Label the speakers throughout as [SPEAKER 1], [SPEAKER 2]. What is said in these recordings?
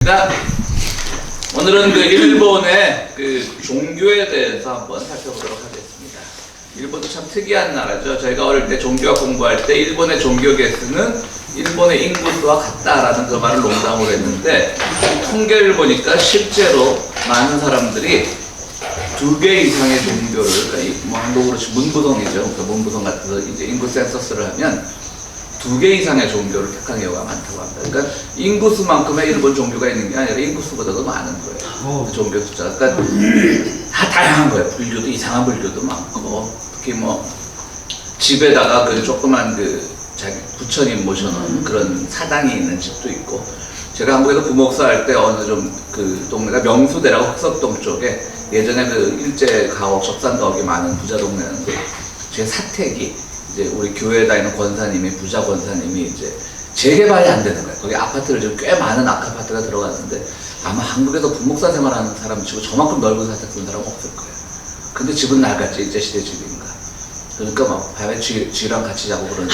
[SPEAKER 1] 하겠습니다. 오늘은 그 일본의 그 종교에 대해서 한번 살펴보도록 하겠습니다. 일본도 참 특이한 나라죠. 저희가 어릴 때 종교학 공부할 때 일본의 종교 개수는 일본의 인구수와 같다라는 그 말을 농담으로 했는데, 통계를 보니까 실제로 많은 사람들이 2개 이상의 종교를, 그러니까 뭐 한국으로 문부성이죠. 그 문부성 같은 이제 인구 센서스를 하면 2개 이상의 종교를 택한 경우가 많다고 합니다. 그러니까 인구수만큼의 일본 종교가 있는 게 아니라 인구수보다도 많은 거예요. 그 종교 숫자가. 그러니까 다 다양한 거예요. 불교도 이상한 불교도 많고, 특히 뭐 집에다가 그 조그만 그 자기 부처님 모셔놓은 그런 사당이 있는 집도 있고, 제가 한국에서 부목사 할 때 어느 좀 그 동네가 명수대라고 흑석동 쪽에 예전에 그 일제 가옥 접산 가옥이 많은 부자 동네였는데, 제 사택이 이제 우리 교회에 다니는 권사님이, 부자 권사님이 이제 재개발이 안 되는 거예요. 거기 아파트를 지금 꽤 많은 아파트가 들어갔는데, 아마 한국에서 부목사 생활하는 사람 치고 저만큼 넓은 사택 쓴 사람 없을 거예요. 근데 집은 낡았지, 일제시대 집인가. 그러니까 막 밤에 쥐랑 같이 자고 그러는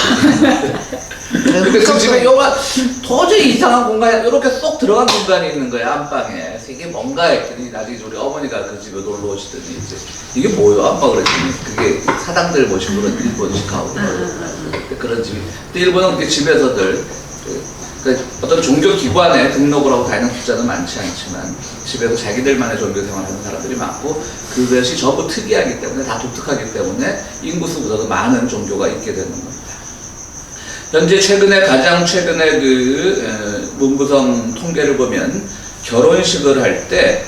[SPEAKER 1] 근데 그 집에 요가 도저히 이상한 공간에 이렇게 쏙 들어간 공간이 있는 거야. 안방에 이게 뭔가 했더니 나중에 우리 어머니가 그 집에 놀러 오시더니 이제 이게 뭐요? 안방 그랬더니 그게 사당들 모시고 그런 일본식하고 그런 집이. 근데 일본은 그 집에서들 그 어떤 종교 기관에 등록을 하고 다니는 숫자는 많지 않지만 집에서 자기들만의 종교 생활하는 사람들이 많고, 그것이 전부 특이하기 때문에, 다 독특하기 때문에 인구수보다도 많은 종교가 있게 되는 겁니다. 현재 가장 최근에 그 문부성 통계를 보면 결혼식을 할 때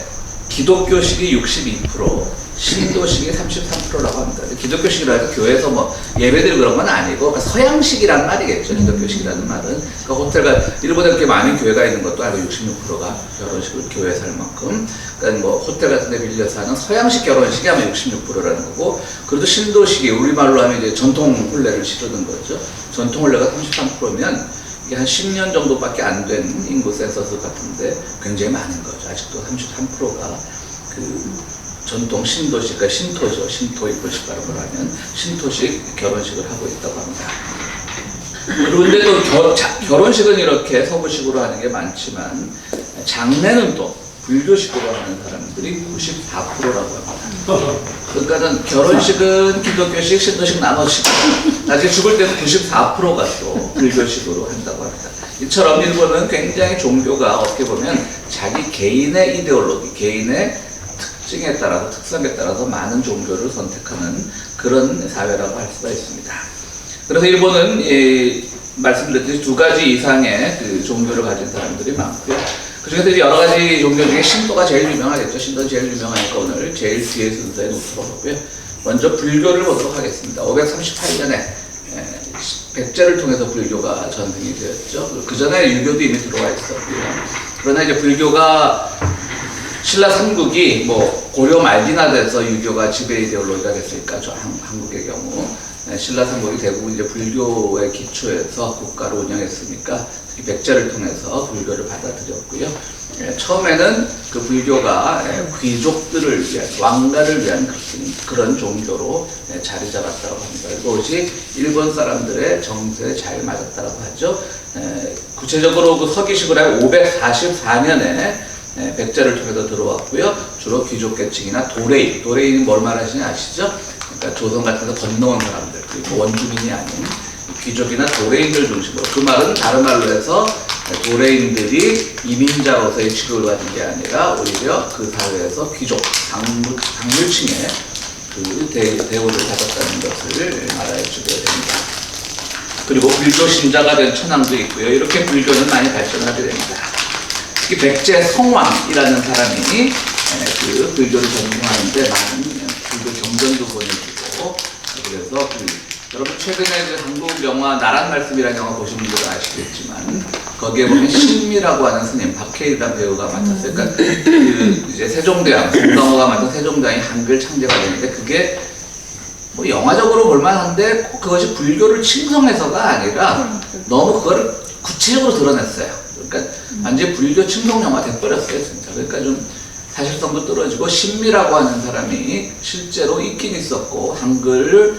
[SPEAKER 1] 기독교식이 62%, 신도식이 33%라고 합니다. 기독교식이라 해서 교회에서 뭐 예배드리고 그런 건 아니고, 그러니까 서양식이란 말이겠죠. 기독교식이라는 말은. 그러니까 호텔가, 일본에 그렇게 많은 교회가 있는 것도 아니고 66%가 결혼식을 교회에서 할 만큼. 그러니까 뭐 호텔 같은 데 빌려서 하는 서양식 결혼식이 아마 66%라는 거고, 그래도 신도식이 우리말로 하면 이제 전통 혼례를 치르는 거죠. 전통 혼례가 33%면 이게 한 10년 정도밖에 안 된 인구 센서스 같은데 굉장히 많은 거죠. 아직도 33%가 그 전통 신도식, 그러니까 신토죠. 신토 일본식 발음을 하면 신토식 결혼식을 하고 있다고 합니다. 그런데 또 결혼식은 이렇게 서구식으로 하는 게 많지만, 장례는 또 불교식으로 하는 사람들이 94%라고 합니다. 그러니까는 결혼식은 기독교식, 신도식 나눠지고, 나중에 죽을 때는 94%가 또 불교식으로 한다고 합니다. 이처럼 일본은 굉장히 종교가 어떻게 보면 자기 개인의 이데올로기, 개인의 특징에 따라서, 특성에 따라서 많은 종교를 선택하는 그런 사회라고 할 수가 있습니다. 그래서 일본은 말씀드렸듯이 2가지 이상의 그 종교를 가진 사람들이 많고요. 그 중에서 여러 가지 종교 중에 신도가 제일 유명하겠죠. 신도가 제일 유명하니까 오늘 제일 뒤에 순서에 놓도록 하고요. 먼저 불교를 보도록 하겠습니다. 538년에 백제를 통해서 불교가 전승이 되었죠. 그 전에 유교도 이미 들어와 있었고요. 그러나 이제 불교가 신라 삼국이 뭐 고려 말기나 돼서 유교가 지배 이데올로기가 됐으니까, 한국의 경우 신라 삼국이 대부분 이제 불교의 기초에서 국가를 운영했으니까 특히 백제를 통해서 불교를 받아들였고요. 처음에는 그 불교가 귀족들을 위한, 왕가를 위한 그런 종교로 자리 잡았다고 합니다. 그것이 일본 사람들의 정서에 잘 맞았다고 하죠. 구체적으로 그 서기식으로 하면 544년에 백제를 통해서 들어왔고요. 주로 귀족계층이나 도레인은 뭘 말하시는지 아시죠? 그러니까 조선 같은 데 건너온 사람들, 그리고 원주민이 아닌 귀족이나 도레인들 중심으로. 그 말은 다른 말로 해서 도레인들이 이민자로서의 취급을 받은 게 아니라 오히려 그 사회에서 귀족, 당물층의 그 대우를 받았다는 것을 말해 주게 됩니다. 그리고 불교 신자가 된 천황도 있고요. 이렇게 불교는 많이 발전하게 됩니다. 특히 백제 성왕이라는 사람이 그 불교를 전공하는데 많은 불교 경전도 보내주고, 그래서 여러분 최근에 한국 영화 나란 말씀이라는 영화 보신 분들은 아시겠지만, 거기에 보면 신미라고 하는 스님, 박해일이라는 배우가 맡았어요. 그러니까 그 이제 세종대왕, 송강호가 맡은 세종대왕이 한글 창제가 되는데, 그게 뭐 영화적으로 볼만한데 그것이 불교를 칭송해서가 아니라 너무 그걸 구체적으로 드러냈어요. 그러니까 완전히 불교 칭송 영화 돼버렸어요, 진짜. 그러니까 좀 사실성도 떨어지고, 신미라고 하는 사람이 실제로 있긴 있었고, 한글을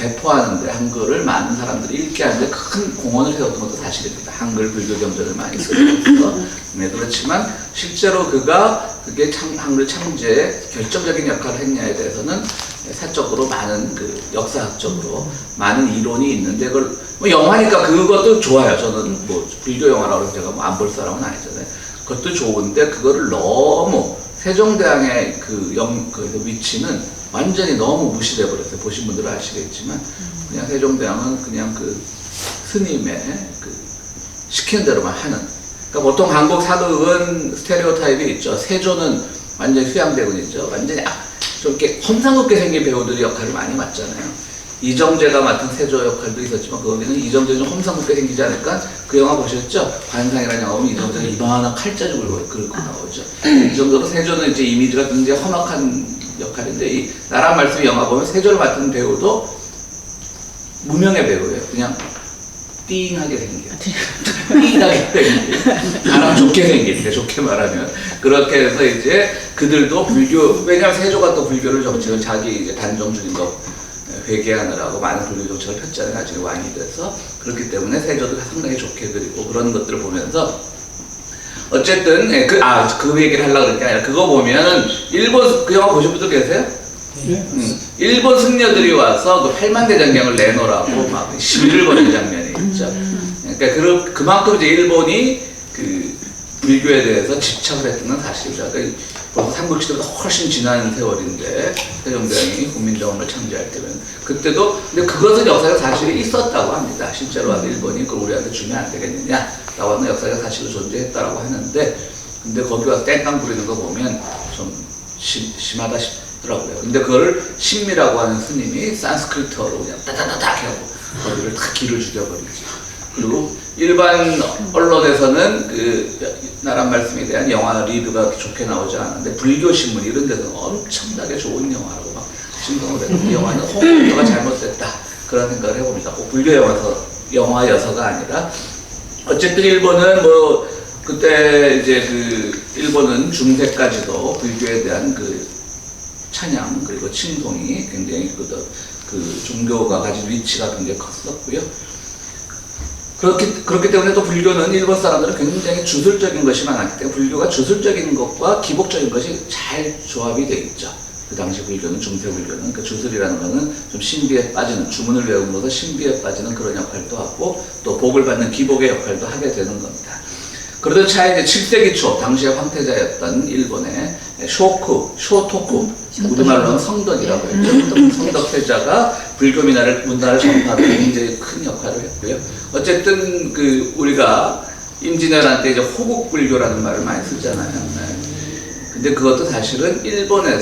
[SPEAKER 1] 배포하는데 한글을 많은 사람들이 읽게 하는데 큰 공헌을 해왔던 것도 사실입니다. 한글 불교 경전을 많이 쓰면서. 네, 그렇지만 실제로 그게 한글 창제에 결정적인 역할을 했냐에 대해서는 사적으로 많은 역사학적으로 많은 이론이 있는데 그걸 뭐 영화니까 그것도 좋아요. 저는 뭐 불교 영화라고 제가 뭐 안 볼 사람은 아니잖아요. 그것도 좋은데 그거를 너무 세종대왕의 그 위치는 완전히 너무 무시돼 버렸어요. 보신 분들은 아시겠지만 그냥 세종대왕은 그냥 그 스님의 시키는 대로만 하는. 그러니까 보통 한국 사극은 스테레오타입이 있죠. 세조는 완전히 휴양대군 있죠. 완전히 좀 이렇게 험상궂게 생긴 배우들이 역할을 많이 맡잖아요. 이정재가 맡은 세조 역할도 있었지만 거기는 이정재는 좀 험상궂게 생기지 않을까? 그 영화 보셨죠? 관상이라는 영화 보면 이정재가 이만한 칼자루를 긁고 나오죠. 이 정도로 세조는 이제 이미지가 굉장히 험악한 역할인데 이 나란 말씀 영화 보면 세조를 맡은 배우도 무명의 배우예요. 그냥 띵하게 생겨요. 띵하게 생겨요. 나랑 좋게 생기는데 좋게 말하면 그렇게 해서 이제 그들도 불교 왜냐하면 세조가 또 불교를 정책을 자기 이제 단정 주인거 회개하느라고 많은 불교 정책을 폈잖아요. 나중에 왕이 돼서 그렇기 때문에 세조도 상당히 좋게 그리고 그런 것들을 보면서 어쨌든 그 얘기를 하려고 그럴 게 아니라 그거 보면 일본 그 영화 보신 분들 계세요?
[SPEAKER 2] 네.
[SPEAKER 1] 일본 승려들이 와서 그 팔만대장경을 내놓으라고 막 시위를 거는 장면이 있죠. 그러니까 그만큼 이제 일본이 그 불교에 대해서 집착을 했던 건 사실이죠. 그러니까 삼국시대보다 훨씬 지난 세월인데 세종대왕이 국민정음을 창제할 때는 그때도 근데 그것은 역사가 사실이 있었다고 합니다. 실제로 일본이 그걸 우리한테 주면 안 되겠느냐라고 하는 역사가 사실로 존재했다라고 하는데 근데 거기 와서 땡깡 부리는 거 보면 좀 심하다 싶더라고요. 근데 그걸 신미라고 하는 스님이 산스크리트어로 그냥 따다다닥 하고 거기를 다 기를 죽여버리죠. 그리고 일반 언론에서는 그 나란 말씀에 대한 영화 리뷰가 좋게 나오지 않는데 불교 신문 이런 데서는 엄청나게 좋은 영화라고 막 신경을 해서 이 영화는 홍보가 잘못됐다 그런 생각을 해봅니다. 꼭 불교 영화여서가 아니라 어쨌든 일본은 뭐 그때 이제 그 일본은 중세까지도 불교에 대한 그 찬양 그리고 칭송이 굉장히 그 종교가 가진 위치가 굉장히 컸었고요. 그렇기 때문에 또 불교는 일본 사람들은 굉장히 주술적인 것이 많았기 때문에 불교가 주술적인 것과 기복적인 것이 잘 조합이 되어 있죠. 그 당시 불교는 중세 불교는 그러니까 주술이라는 것은 좀 신비에 빠지는 주문을 외움으로써 신비에 빠지는 그런 역할도 하고 또 복을 받는 기복의 역할도 하게 되는 겁니다. 그러던 차에 이제 7세기 초 당시의 황태자였던 일본의 쇼토쿠 우리말로는 성덕이라고 했죠. 성덕태자가 불교 문화를 전파하는 굉장히 큰 역할을 했고요. 어쨌든 우리가 임진왜란 때 이제 호국불교라는 말을 많이 쓰잖아요. 네. 근데 그것도 사실은 일본의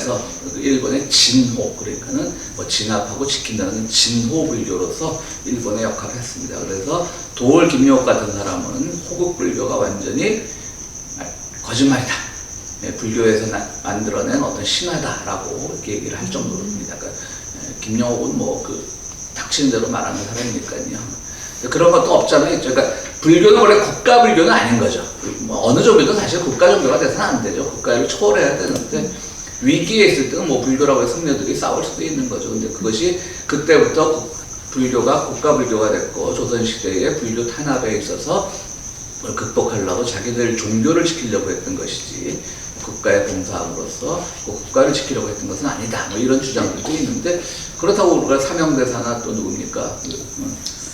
[SPEAKER 1] 진호 그러니까는 뭐 진압하고 지킨다는 진호불교로서 일본의 역할을 했습니다. 그래서 도월 김용옥 같은 사람은 호국불교가 완전히 거짓말이다. 불교에서 만들어낸 어떤 신화다라고 이렇게 얘기를 할 정도로입니다. 그러니까 김용옥은 뭐 닥치는 대로 말하는 사람이니까요. 그런 것도 없잖아요. 그러니까 불교는 원래 국가 불교는 아닌 거죠. 뭐 어느 종교도 사실 국가 종교가 돼서는 안 되죠. 국가를 초월해야 되는데 위기에 있을 때는 뭐 불교라고 해서 승려들이 싸울 수도 있는 거죠. 근데 그것이 그때부터 불교가 국가 불교가 됐고 조선시대의 불교 탄압에 있어서 그걸 극복하려고 자기들 종교를 지키려고 했던 것이지 국가에 봉사함으로써 국가를 지키려고 했던 것은 아니다. 뭐 이런 주장들도 있는데 그렇다고 우리가 삼형대사나 또 누굽니까?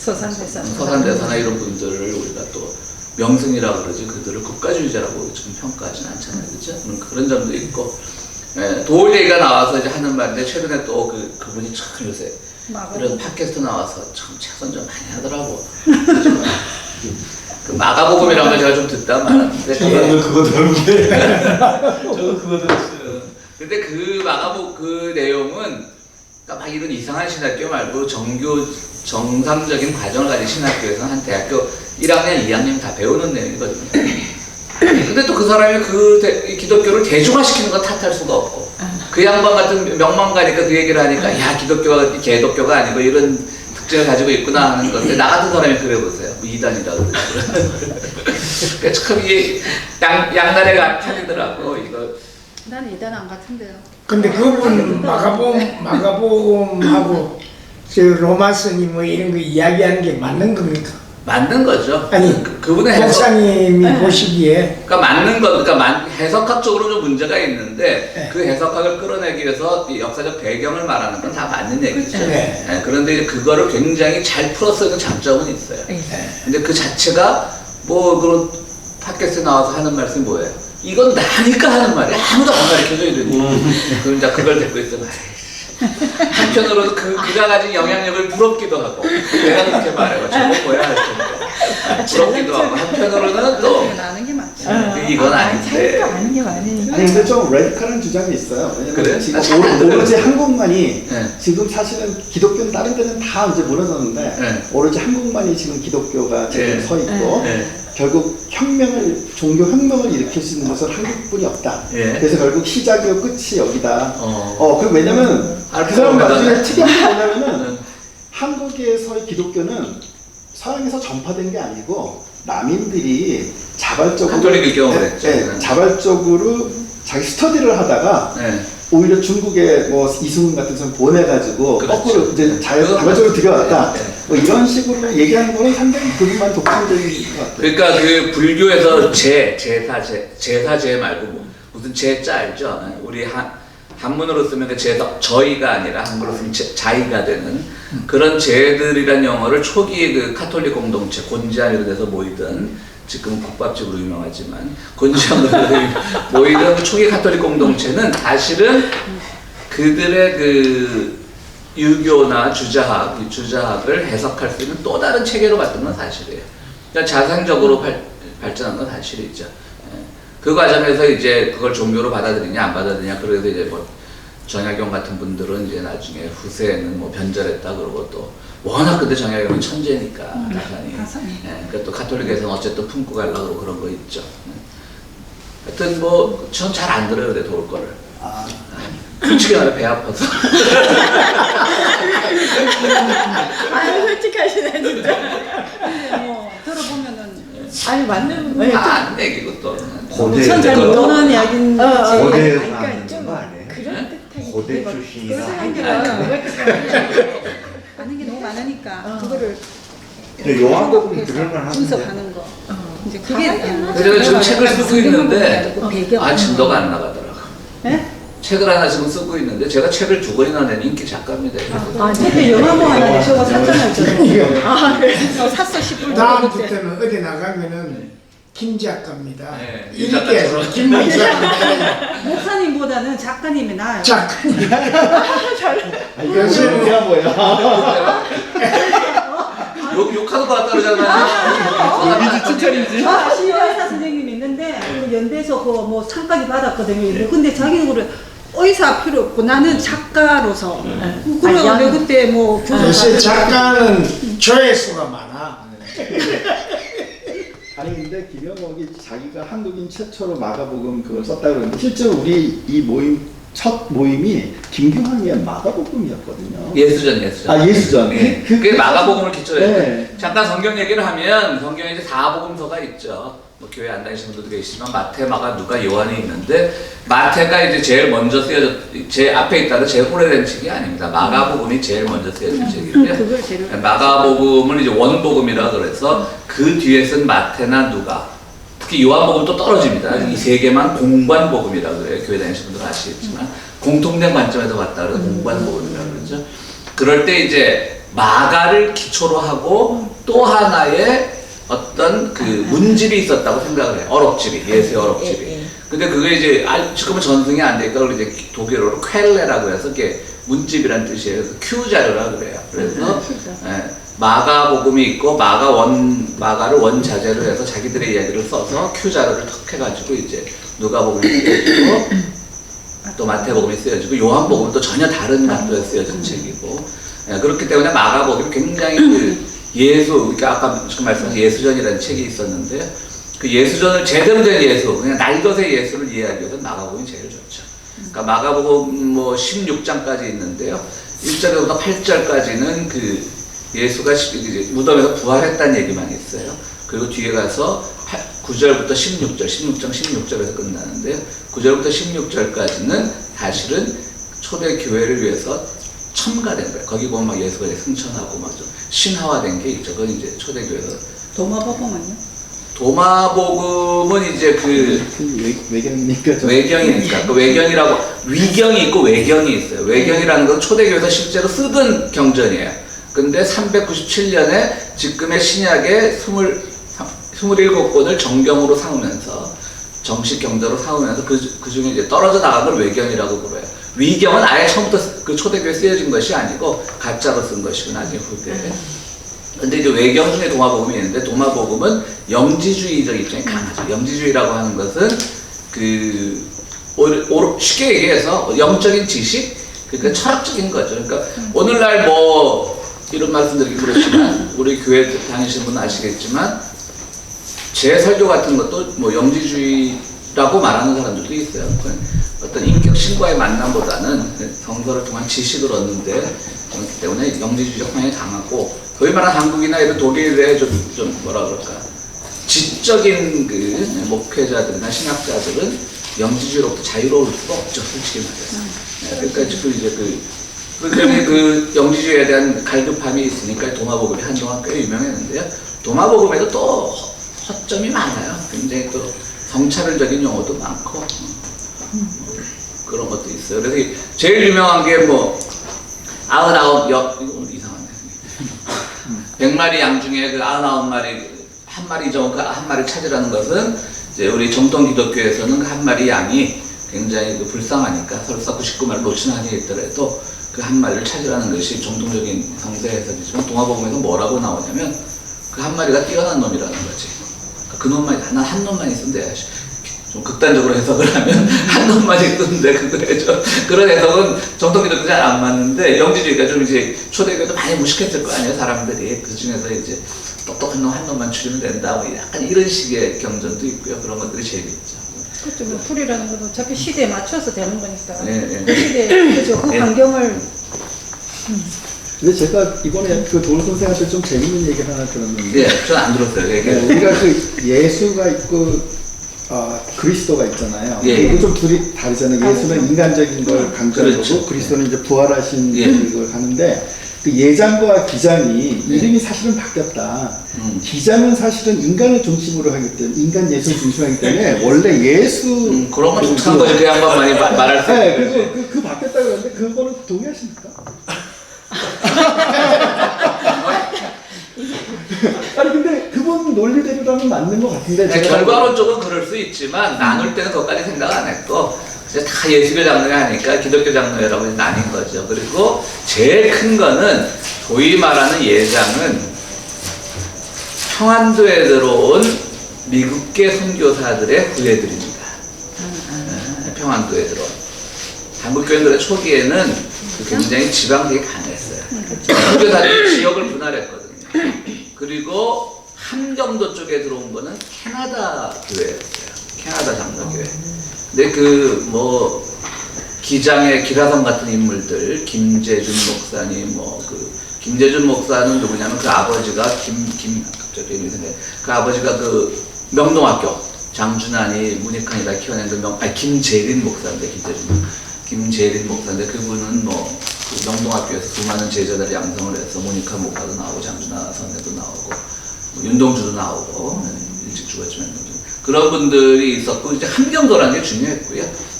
[SPEAKER 1] 서산대사나 이런 분들을 우리가 또 명승이라고 그러지 그들을 국가주의자라고 지금 평가하지는 않잖아요. 그렇죠? 그런 점도 있고 도올 얘기가 나와서 이제 하는 말인데 최근에 또 그분이 참 요새 이런 팟캐스트 나와서 참 최선전 많이 하더라고. 그 마가복음이라는 걸 제가 좀 듣다 말았는데
[SPEAKER 2] 저는 그거 들었는데 저도 그거 들었어요.
[SPEAKER 1] 근데 그 마가복 그 내용은 막 이런 이상한 신학교 말고 정상적인 과정을 가진 신학교에서는 한 대학교 1학년, 2학년 다 배우는 내용이거든요. 근데 또 그 사람이 기독교를 대중화시키는 건 탓할 수가 없고 그 양반 같은 명망가니까 그 얘기를 하니까 야 기독교가 개독교가 아니고 이런 특징을 가지고 있구나 하는 건데 나 같은 사람이 그래 보세요. 뭐 이단이라고 그러니까 참 이게 양날의 판이더라고 이거.
[SPEAKER 3] 난 이단 안 같은데요.
[SPEAKER 4] 근데 그분 마가복음하고
[SPEAKER 3] 저 로마서니 뭐 이런 거 이야기하는 게 맞는 겁니까?
[SPEAKER 1] 맞는 거죠.
[SPEAKER 3] 아니,
[SPEAKER 1] 그분의 해석,
[SPEAKER 3] 목사님이 보시기에
[SPEAKER 1] 그러니까 맞는 거, 그러니까 해석학적으로 좀 문제가 있는데
[SPEAKER 3] 네.
[SPEAKER 1] 그 해석학을 끌어내기 위해서 이 역사적 배경을 말하는 건 다 맞는 얘기죠.
[SPEAKER 3] 네.
[SPEAKER 1] 네, 그런데 이제 그거를 굉장히 잘 풀어 쓰는 장점은 있어요.
[SPEAKER 3] 네.
[SPEAKER 1] 근데 그 자체가 뭐 그런 팟캐스트에 나와서 하는 말씀이 뭐예요? 이건 나니까 하는 말이야. 아무도 안 가르쳐줘야 되니. 그럼 이제 그걸 듣고 있으면 한편으로도 그가 가진 영향력을 부럽기도 하고 내가 그렇게 말해요. 저거 뭐야 할 텐데 부럽기도 하고 한편으로는 또
[SPEAKER 4] 아는 게 맞죠.
[SPEAKER 1] 이건 아닌데.
[SPEAKER 4] 자기가 아는 게 많으니까.
[SPEAKER 5] 아니 근데 좀 라디컬한 주장이 있어요. 왜냐면
[SPEAKER 1] 그래?
[SPEAKER 5] 지금
[SPEAKER 1] 아, 잘안
[SPEAKER 5] 오로지
[SPEAKER 1] 들어요.
[SPEAKER 5] 한국만이
[SPEAKER 1] 네.
[SPEAKER 5] 지금 사실은 기독교는 다른 데는 다 이제 무너졌는데
[SPEAKER 1] 네.
[SPEAKER 5] 오로지 한국만이 지금 기독교가 지금
[SPEAKER 1] 네.
[SPEAKER 5] 서 있고
[SPEAKER 1] 네.
[SPEAKER 5] 결국 종교 혁명을 일으킬 수 있는 것은 한국뿐이 없다.
[SPEAKER 1] 예.
[SPEAKER 5] 그래서 결국 시작이고 끝이 여기다.
[SPEAKER 1] 어.
[SPEAKER 5] 그 왜냐면 그 사람 나중에 특이한 게 뭐냐면은
[SPEAKER 1] 네.
[SPEAKER 5] 한국에서의 기독교는 서양에서 전파된 게 아니고 남인들이 자발적으로
[SPEAKER 1] 가톨릭을 경험을 했죠. 네.
[SPEAKER 5] 자발적으로 자기 스터디를 하다가
[SPEAKER 1] 네.
[SPEAKER 5] 오히려 중국에 뭐 이승훈 같은 사람 보내가지고
[SPEAKER 1] 그렇죠.
[SPEAKER 5] 거꾸로 이제
[SPEAKER 1] 그건
[SPEAKER 5] 자발적으로 들여왔다.
[SPEAKER 1] 네.
[SPEAKER 5] 뭐 이런 식으로 얘기하는 거는 상당히 그것만 독창적인 것 같아요.
[SPEAKER 1] 그러니까 그 불교에서 제사제 말고 뭐 무슨 제자 알죠? 우리 한문으로 쓰면 그 제사 저희가 아니라 한글로 쓰면 자의가 되는 그런 제들이란 용어를 초기에 그 카톨릭 공동체 곤지암 이런 데서 모이던 지금 국밥집으로 유명하지만 곤지암으로 모이던 그 초기 카톨릭 공동체는 사실은 그들의 그 유교나 주자학을 해석할 수 있는 또 다른 체계로 봤던 건 사실이에요. 그러니까 자생적으로 발전한 건 사실이죠. 그 과정에서 이제 그걸 종교로 받아들이냐 안 받아들이냐 그래서 이제 뭐 정약용 같은 분들은 이제 나중에 후세에는 뭐 변절했다 그러고 또 워낙 그때 정약용은 천재니까 가산이. 그러니까 또 카톨릭에서는 어쨌든 품고 가려고 그런 거 있죠. 하여튼 뭐 전 잘 안 들어요 그래 도울 거를. 솔직히 말해 배 아파서.
[SPEAKER 4] 아유 솔직하시네 진짜. 뭐 들어보면은 아니 맞는 부분이
[SPEAKER 1] 다 안 얘기고 또.
[SPEAKER 4] 우선 잘 모르는 이야기인지.
[SPEAKER 6] 고대에서
[SPEAKER 4] 그러니까
[SPEAKER 6] 나는
[SPEAKER 4] 좀
[SPEAKER 6] 거 아니에요?
[SPEAKER 4] 그런 듯하게
[SPEAKER 6] 고대 출신이라
[SPEAKER 4] 아는 게 너무 많으니까 그거를
[SPEAKER 6] 근데 요한복음 들을만 하는데
[SPEAKER 4] 분석하는 거. 이제 그게
[SPEAKER 1] 그래서 지금 책을 쓰고 있는데
[SPEAKER 4] 배경.
[SPEAKER 1] 진도가 안 나가더라고.
[SPEAKER 4] 네?
[SPEAKER 1] 책을 하나 지금 쓰고 있는데 제가 책을 2권이나 낸 인기 작가입니다.
[SPEAKER 4] 아, 책에 영화모 하나 내셔가 샀잖아요, 저는. 아, 그래서 샀어, 10불
[SPEAKER 3] 다음
[SPEAKER 4] 주고 그때.
[SPEAKER 3] 주때는 어디 나가면은 김 작가입니다.
[SPEAKER 1] 네,
[SPEAKER 3] 이렇게 김 작가입니다.
[SPEAKER 4] 목사님보다는 작가님이 나아요.
[SPEAKER 3] 작가님.
[SPEAKER 5] 요새 뭐야?
[SPEAKER 1] 욕하는 것 같다 그러잖아요.
[SPEAKER 5] 이미지 칭찬이지.
[SPEAKER 4] 시의사 선생님이 있는데, 그 연대에서 그 뭐 상까지 받았거든요. 근데 자기는 그래, 의사 필요 없고 나는 작가로서. 그래, 내가 그때 뭐
[SPEAKER 3] 요새 작가는 조회수가 많아.
[SPEAKER 5] 아니 근데 김영옥이 자기가 한국인 최초로 마가복음 그걸 썼다 그러는데 실제로 우리 이 첫 모임이 김규환이의 마가복음이었거든요.
[SPEAKER 1] 예수전.
[SPEAKER 5] 예수전.
[SPEAKER 1] 네. 그게 마가복음을 기초로 해요.
[SPEAKER 5] 네.
[SPEAKER 1] 잠깐 성경 얘기를 하면 성경에 이제 4복음서가 있죠. 뭐 교회 안 다니시는 분들도 계시지만 마태, 마가, 누가, 요한이 있는데 마태가 이제 제일 먼저 제 앞에 있다는 제일 오래된 책이 아닙니다. 마가복음이 제일 먼저 쓰여진 책인데
[SPEAKER 4] 그걸 제일
[SPEAKER 1] 마가복음은 이제 원복음이라 그래서 그 뒤에 쓴 마태나 누가 특히 요한복음 또 떨어집니다. 이 세 개만 공관복음이라 그래요. 교회 다니시는 분들은 아시겠지만 공통된 관점에서 봤다 그래서 공관복음이라 그러죠. 그럴 때 이제 마가를 기초로 하고 또 하나의 어떤 그 문집이 있었다고 생각을 해요. 어록집이, 예수의 어록집이. 근데 그게 이제 지금은 전승이 안 되니까 그걸 이제 독일어로 ���레라고 해서 이게 문집이란 뜻이에요. 그래서 Q 자료라 그래요. 그래서 마가복음이 있고 마가를 원자재로 해서 자기들의 이야기를 써서 Q 자료를 턱 해가지고 이제 누가복음이 쓰여지고 또 마태복음이 쓰여지고 요한복음은 또 전혀 다른 각도에 쓰여진 책이고 그렇기 때문에 마가복음이 굉장히 그 그러니까 아까 지금 말씀하신 예수전이라는 책이 있었는데 그 예수전을 제대로 된 예수, 그냥 날것의 예수를 이해하기 위해서는 마가복음이 제일 좋죠. 그러니까 마가복음 뭐 16장까지 있는데요. 1절부터 8절까지는 그 예수가 무덤에서 부활했다는 얘기만 있어요. 그리고 뒤에 가서 9절부터 16절, 16장 16절에서 끝나는데요. 9절부터 16절까지는 사실은 초대 교회를 위해서 첨가된 거예요. 거기 보면 막 예수가 승천하고 막 좀 신화화된 게 있죠. 그건 이제 초대교회에서.
[SPEAKER 4] 도마복음은요?
[SPEAKER 1] 도마복음은 이제 그
[SPEAKER 5] 외경이니까 좀
[SPEAKER 1] 외경이니까 그 외경이라고 위경이 있고 외경이 있어요. 외경이라는 건 초대교회에서 실제로 쓰던 경전이에요. 근데 397년에 지금의 신약의 27권을 정경으로 삼으면서 정식 경전으로 삼으면서 그 중에 이제 떨어져 나간 걸 외경이라고 불러요. 위경은 아예 처음부터 그 초대교회에 쓰여진 것이 아니고 가짜로 쓴 것이고 나중에 후대에. 근데 이제 외경 중에 도마복음이 있는데 도마복음은 영지주의적 입장이 강하죠. 영지주의라고 하는 것은 쉽게 얘기해서 영적인 지식, 그러니까 철학적인 거죠. 그러니까 오늘날 뭐 이런 말씀드리기 그렇지만 우리 교회 다니시는 분은 아시겠지만 제 설교 같은 것도 뭐 영지주의라고 말하는 사람들도 있어요. 어떤 인격 신과의 만남보다는 성서를 통한 지식을 얻는데 그렇기 때문에 영지주의적 성향이 강하고 소위 말하는 한국이나 이런 독일의 좀 뭐라 그럴까 지적인 그 목회자들이나 신학자들은 영지주의로부터 자유로울 수가 없죠, 솔직히 말해서. 그러니까 지금 이제 그렇기 때문에 그 영지주의에 대한 갈급함이 있으니까 도마복음이 한동안 꽤 유명했는데요. 도마복음에도 또 허점이 많아요. 굉장히 또 성차별적인 용어도 많고 그런 것도 있어요. 그래서 제일 유명한 게 뭐 99 이거 이상하네. 100마리 양 중에 그 99마리 한 마리 잊어먹고 한 마리 찾으라는 것은 이제 우리 정통 기독교에서는 그 한 마리 양이 굉장히 그 불쌍하니까 설사 99마리를 놓치는 한이 있더라도 그 한 마리를 찾으라는 것이 정통적인 성서 해석이지만 동화복음에서 뭐라고 나오냐면 그 한 마리가 뛰어난 놈이라는 거지. 그 놈만 한 놈만 있으면 돼. 좀 극단적으로 해석을 하면 한 놈만 있던데 그거죠. 그런 해석은 정통 기독교 잘 안 맞는데 영지주의가 좀 이제 초대교회도 많이 무식했을 거 아니에요, 사람들이. 그 중에서 이제 똑똑한 놈 한 놈만 추리면 된다, 뭐 약간 이런 식의 경전도 있고요. 그런 것들이 재밌죠.
[SPEAKER 4] 그렇죠. 뭐 풀이라는 건 어차피 시대에 맞춰서 되는 거니까.
[SPEAKER 1] 네.
[SPEAKER 4] 그 시대, 그죠. 그
[SPEAKER 1] 네.
[SPEAKER 4] 환경을.
[SPEAKER 5] 근데 제가 이번에 그 도울 선생한테 좀 재밌는 얘기를 하나 들었는데
[SPEAKER 1] 네, 저는 안 들었어요. 얘기.
[SPEAKER 5] 우리가 그 예수가 있고 그리스도가 있잖아요.
[SPEAKER 1] 예.
[SPEAKER 5] 이거 좀 둘이 다르잖아요. 예수는 인간적인 걸 강조하고
[SPEAKER 1] 그렇죠.
[SPEAKER 5] 그리스도는 이제 부활하신
[SPEAKER 1] 예.
[SPEAKER 5] 걸 하는데 그 예장과 기장이 이름이 사실은 바뀌었다. 기장은 사실은 인간을 중심으로 하기 때문에 인간 예수 중심하기 때문에 원래 예수
[SPEAKER 1] 그런 건 독특한 거지. 그 양반만이 말할 수
[SPEAKER 5] 네,
[SPEAKER 1] 있는
[SPEAKER 5] 그리고 그 바뀌었다 그러는데 그거는 동의하십니까? 아니 근데 그분 논리대로라면 맞는 것 같은데
[SPEAKER 1] 네, 결과론적으로 그럴 수 있지만 나눌 때는 그것까지 생각 안 했고 이제 다 예수교 장로회 하니까 기독교 장로회라고 나뉜 거죠. 그리고 제일 큰 거는 소위 말하는 예장은 평안도에 들어온 미국계 선교사들의 후예들입니다. 평안도에 들어온 한국교인들의 초기에는 굉장히 지방 되게 강했어요. 선교사들이 지역을 분할했거든요. 그리고 함경도 쪽에 들어온 거는 캐나다 교회였어요. 캐나다 장로교회. 근데 그 뭐 기장의 기라성 같은 인물들, 김재준 목사님, 김재준 목사는 누구냐면 그 아버지가 그 아버지가 그 명동학교 장준환이 문익환이다 키워낸 그 김재린 목사인데 김재린 목사인데 그분은 그 명동학교에서 수많은 제자들을 양성을 해서 문익환 목사도 나오고 장준환 선생도 나오고 윤동주도 나오고 일찍 죽었지만 그런 분들이 있었고 이제 함경도라는 게 중요했고요.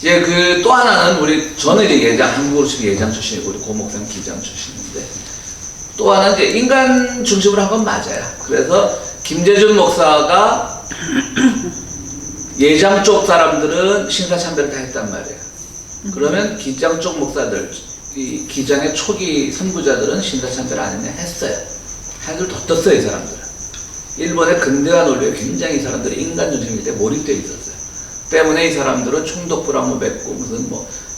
[SPEAKER 1] 예, 그 또 하나는 저는 이제 예장 한국으로 치면 예장 출신이고 우리 고목생 기장 출신인데 또 하나는 이제 인간 중심으로 한 건 맞아요. 그래서 김재준 목사가 예장 쪽 사람들은 신사참배를 다 했단 말이에요. 그러면 기장 쪽 목사들, 이 기장의 초기 선구자들은 신사참배를 안 했냐? 했어요. 한줄 더 떴어요, 이 사람들은. 일본의 근대화 논리에 굉장히 이 사람들이 인간 중심일 때 몰입되어 있었어요. 때문에 이 사람들은 총독부랑 맺고 무슨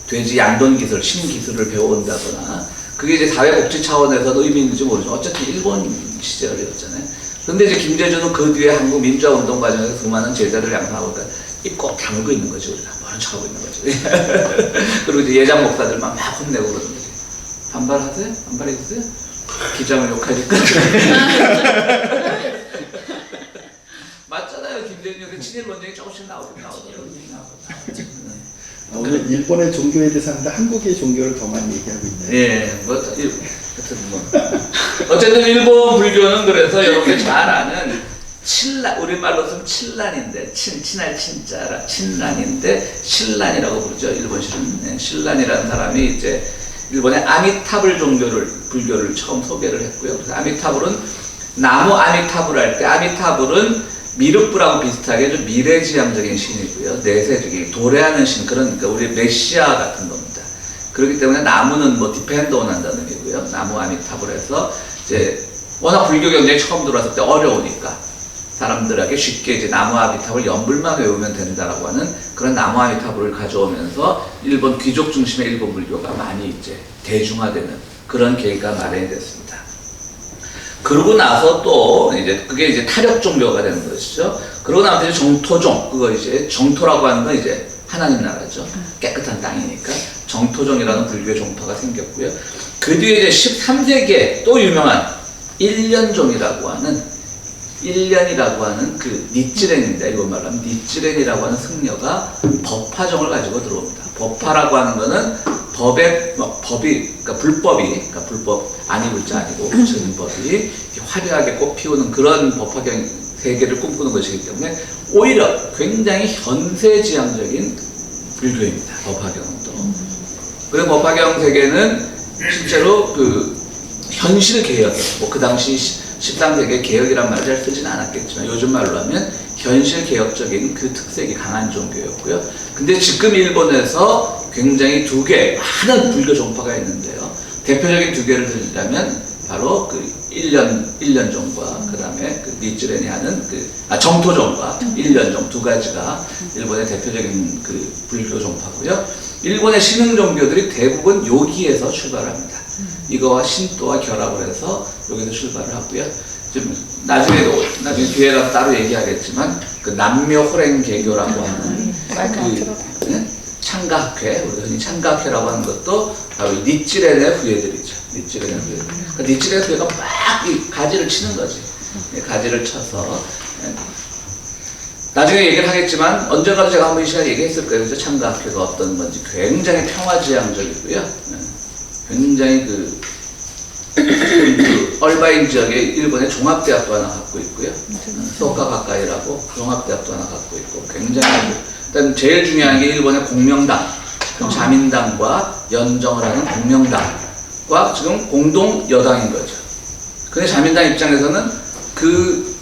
[SPEAKER 1] 돼지 양돈 기술, 신기술을 배워온다거나 그게 이제 사회복지 차원에서도 의미 있는지 모르지만 어쨌든 일본 시절이었잖아요. 근데 이제 김재준은 그 뒤에 한국 민주화 운동 과정에서 수많은 제자를 양성하고 있다. 입꼭 다물고 있는 거지, 우리가. 모른 척하고 있는 거지. 그리고 이제 예장 목사들만 막 혼내고 그러는 거지. 반발하세요? 반발해주세요? 기장을 욕하니까. 맞잖아요. 김재준이 친일 논쟁이 조금씩 나오더라고요.
[SPEAKER 5] 오늘 일본의 종교에 대해서 하는데 한국의 종교를 더 많이 얘기하고 있네요.
[SPEAKER 1] 예, 어쨌든 일본 불교는 그래서 여러분이 잘 아는 칠란, 우리말로 쓰면 칠란인데 친할 친자라 친란인데 신란이라고 부르죠. 일본식은. 네, 신란이라는 사람이 이제 일본의 아미타불 불교를 처음 소개를 했고요. 그래서 아미타불은 나무 아미타불 할 때 아미타불은 미륵불하고 비슷하게 좀 미래지향적인 신이고요. 내세적인 도래하는 신, 그러니까 우리 메시아 같은 겁니다. 그렇기 때문에 나무는 뭐 디펜드 원한다는 의미고요. 나무 아미타불에서 이제 워낙 불교 경쟁이 처음 들어왔을 때 어려우니까 사람들에게 쉽게 이제 나무 아미타불 연불만 외우면 된다라고 하는 그런 나무 아미타불을 가져오면서 일본 귀족 중심의 일본 불교가 많이 이제 대중화되는 그런 계기가 마련이 됐습니다. 그러고 나서 또 이제 그게 이제 타력 종교가 되는 것이죠. 그러고 나서 이제 정토종, 그거 이제 정토라고 하는 건 이제 하나님 나라죠. 깨끗한 땅이니까 정토종이라는 불교의 종토가 생겼고요. 그 뒤에 이제 13세기에 또 유명한 일련종이라고 하는 그 니찌렌입니다. 일본 말로 하면 니찌렌이라고 하는 승려가 법화종을 가지고 들어옵니다. 법화라고 하는 거는 그러니까 불법 아니 불자 아니고 붙여진 법이 화려하게 꽃피우는 그런 법화경 세계를 꿈꾸는 것이기 때문에 오히려 굉장히 현세지향적인 불교입니다. 법화경은 또. 그리고 법화경 세계는 실제로 그 현실 개혁, 뭐 그 당시 13세기의 개혁이란 말을 잘 쓰지는 않았겠지만 요즘 말로 하면 현실 개혁적인 그 특색이 강한 종교였고요. 근데 지금 일본에서 굉장히 두 개, 많은 불교 종파가 있는데요. 대표적인 두 개를 들자면 바로 그 일련종과 그 다음에 그 니찌렌이 하는 정토종과 일련종 두 가지가 일본의 대표적인 그 불교 종파고요. 일본의 신흥 종교들이 대부분 여기에서 출발합니다. 이거와 신도와 결합을 해서 여기서 출발을 하고요. 좀 나중에 뒤에 가서 따로 얘기하겠지만 그 남묘호랭 개교라고 하는 창가학회, 우리가 흔히 창가학회라고 하는 것도 바로 니찌렌의 후예들이죠. 니찌렌의 후예. 그러니까 니찌렌의 후예가 막 이 가지를 치는 거지. 가지를 쳐서 나중에 얘기를 하겠지만 언젠가도 제가 한번 이 시간에 얘기했을 거예요. 그래서 창가학회가 어떤 건지 굉장히 평화지향적이고요. 굉장히 그 얼바인 지역에 일본의 종합대학도 하나 갖고 있고요. 소카 가까이라고 종합대학도 하나 갖고 있고 굉장히 일단 제일 중요한 게 일본의 공명당, 자민당과 연정을 하는 공명당과 지금 공동 여당인 거죠. 근데 자민당 입장에서는 그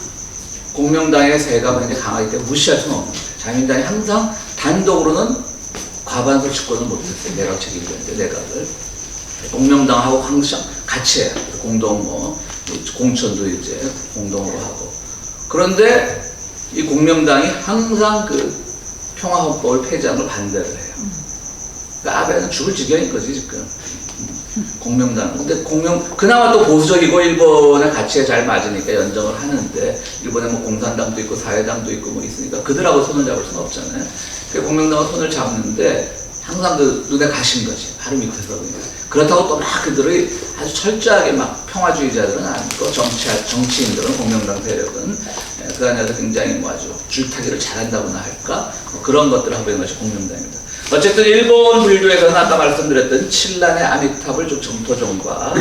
[SPEAKER 1] 공명당의 세가 굉장히 강하기 때문에 무시할 수는 없는 거예요. 자민당이 항상 단독으로는 과반수 집권을 못했어요. 내각 책임자인데 내각을. 공명당하고 항상 같이 해요. 공동 공천도 이제 공동으로 하고. 그런데 이 공명당이 항상 그 평화헌법을 폐지하는 걸 반대를 해요. 그러니까 아베는 죽을 지경인 거지 지금. 공명당. 근데 그나마 또 보수적이고 일본의 가치에 잘 맞으니까 연정을 하는데 일본에 뭐 공산당도 있고 사회당도 있고 뭐 있으니까 그들하고 손을 잡을 수는 없잖아요. 그래서 공명당은 손을 잡는데 항상 그 눈에 가신 거지. 바로 밑에서 그냥. 그렇다고 또 막 그들이 아주 철저하게 막 평화주의자들은 아니고 정치인들은 공명당 세력은 그 안에서 굉장히 뭐 아주 줄타기를 잘한다고나 할까 뭐 그런 것들을 하고 있는 것이 공명당입니다. 어쨌든 일본 불교에서는 아까 말씀드렸던 칠란의 아미타불 즉 정토종과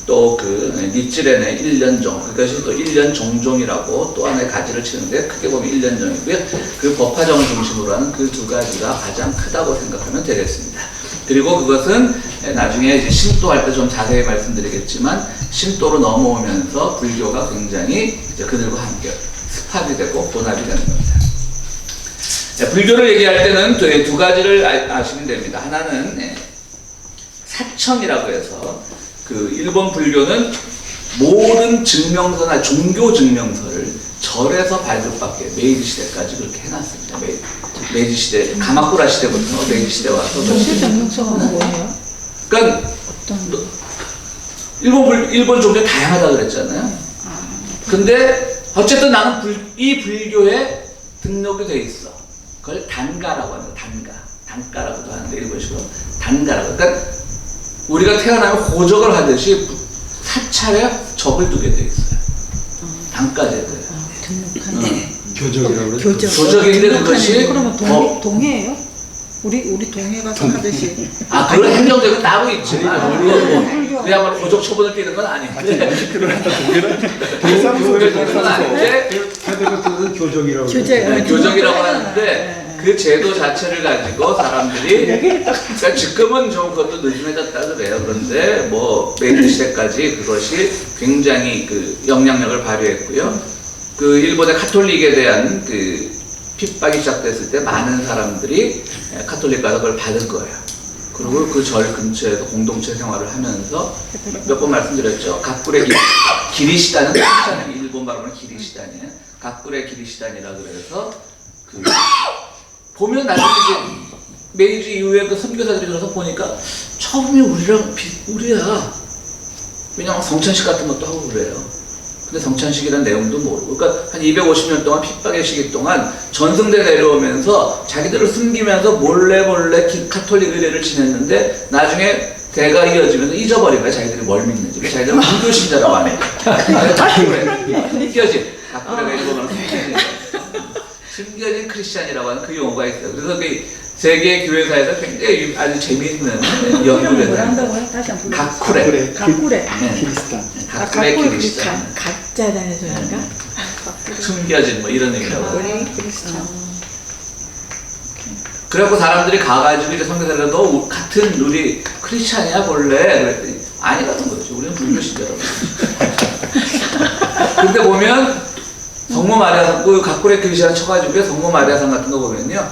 [SPEAKER 1] 또 그 니찌렌의 일련종, 그것이 또 일련종종이라고 또 하나의 가지를 치는데 크게 보면 일련종이고요. 그 법화정을 중심으로 하는 그 두 가지가 가장 크다고 생각하면 되겠습니다. 그리고 그것은 나중에 이제 신도 할 때 좀 자세히 말씀드리겠지만 신도로 넘어오면서 불교가 굉장히 이제 그들과 함께 습합이 되고 혼합이 되는 겁니다. 불교를 얘기할 때는 두 가지를 아시면 됩니다. 하나는 사청이라고 해서 그 일본 불교는 모든 증명서나 종교 증명서를 절에서 발급받게 메이지 시대까지 그렇게 해놨습니다. 메이지 시대, 가마쿠라 시대부터 메이지 시대 와서
[SPEAKER 4] 종교 증명서가 뭐예요?
[SPEAKER 1] 그러니까 일본 종교 다양하다 그랬잖아요. 근데 어쨌든 나는 이 불교에 등록이 돼 있어. 그걸 단가라고 합니다. 단가라고도 하는데 일본식으로 단가라고. 그러니까 우리가 태어나면 호적을 하듯이 사찰에 적을 두게 돼 있어요. 단가제도예요.
[SPEAKER 2] 교적이라고 그러죠.
[SPEAKER 1] 교적인데 그것이
[SPEAKER 4] 그러면 동해예요? 우리 동해 가서 하듯이.
[SPEAKER 1] 아 그런 행정적은 따로 있지만
[SPEAKER 4] 불교.
[SPEAKER 1] 그야말로 고적 처분을 띄는 건 아닌데
[SPEAKER 5] 경상도에
[SPEAKER 1] 그건 아닌데
[SPEAKER 2] 페데거트는 교적이라고.
[SPEAKER 4] 교제.
[SPEAKER 1] 네, 교정이라고 하는데
[SPEAKER 4] 네.
[SPEAKER 1] 그 제도 자체를 가지고 사람들이 그러니까 지금은 좀 그것도 느슨해졌다 그래요. 그런데 뭐 메이지 시대까지 그것이 굉장히 그 영향력을 발휘했고요. 그 일본의 카톨릭에 대한 그 핍박이 시작됐을 때 많은 사람들이 카톨릭 가서 그걸 받은 거예요. 그리고 그 절 근처에서 공동체 생활을 하면서 몇 번 말씀드렸죠. 각굴의 기리시단은 크리스찬이에요. 일본 발음은 기리시단이에요. 각굴의 기리시단이라 그래서 그 보면 나중에 이제 메이지 이후에 그 선교사들이 가서 보니까 처음에 우리랑 우리야. 왜냐면 성찬식 같은 것도 하고 그래요. 근데 성찬식이라는 내용도 모르고, 그러니까 한 250년 동안 핍박의 시기 동안 전승대 내려오면서 자기들을 숨기면서 몰래 카톨릭 의례를 지냈는데 나중에 대가 이어지면서 잊어버린 거야. 자기들이 뭘 믿는지. 자기들은 불교 신자라고 하는 거야. 각굴에 숨겨진, 각굴에가 일본어로 숨겨진 거야. 숨겨진 크리스찬이라고 하는 그 용어가 있어요. 그래서 그 세계 교회사에서 굉장히 아주 재미있는
[SPEAKER 4] 이름을
[SPEAKER 1] 연구를
[SPEAKER 4] 뭐
[SPEAKER 1] 해요.
[SPEAKER 4] 한다고 해? 다시 한번 불러주세요.
[SPEAKER 1] 각굴에.
[SPEAKER 4] 각굴에.
[SPEAKER 5] 키리스탄.
[SPEAKER 1] 각굴의
[SPEAKER 4] 각굴
[SPEAKER 1] 기리시단.
[SPEAKER 7] 각자라는 소리인가?
[SPEAKER 1] 숨겨진 뭐 이런 의미라고.
[SPEAKER 7] 우리 크리스찬.
[SPEAKER 1] 그래갖고 사람들이 가가지고 이제 선교사를 너 같은 우리 크리스찬이야 본래 그랬더니 아니라는 거죠. 우리는 불교 신자라고. 근데 보면 성모 마리아상 그 각굴의 크리스찬 쳐가지고 성모 마리아상 같은 거 보면요.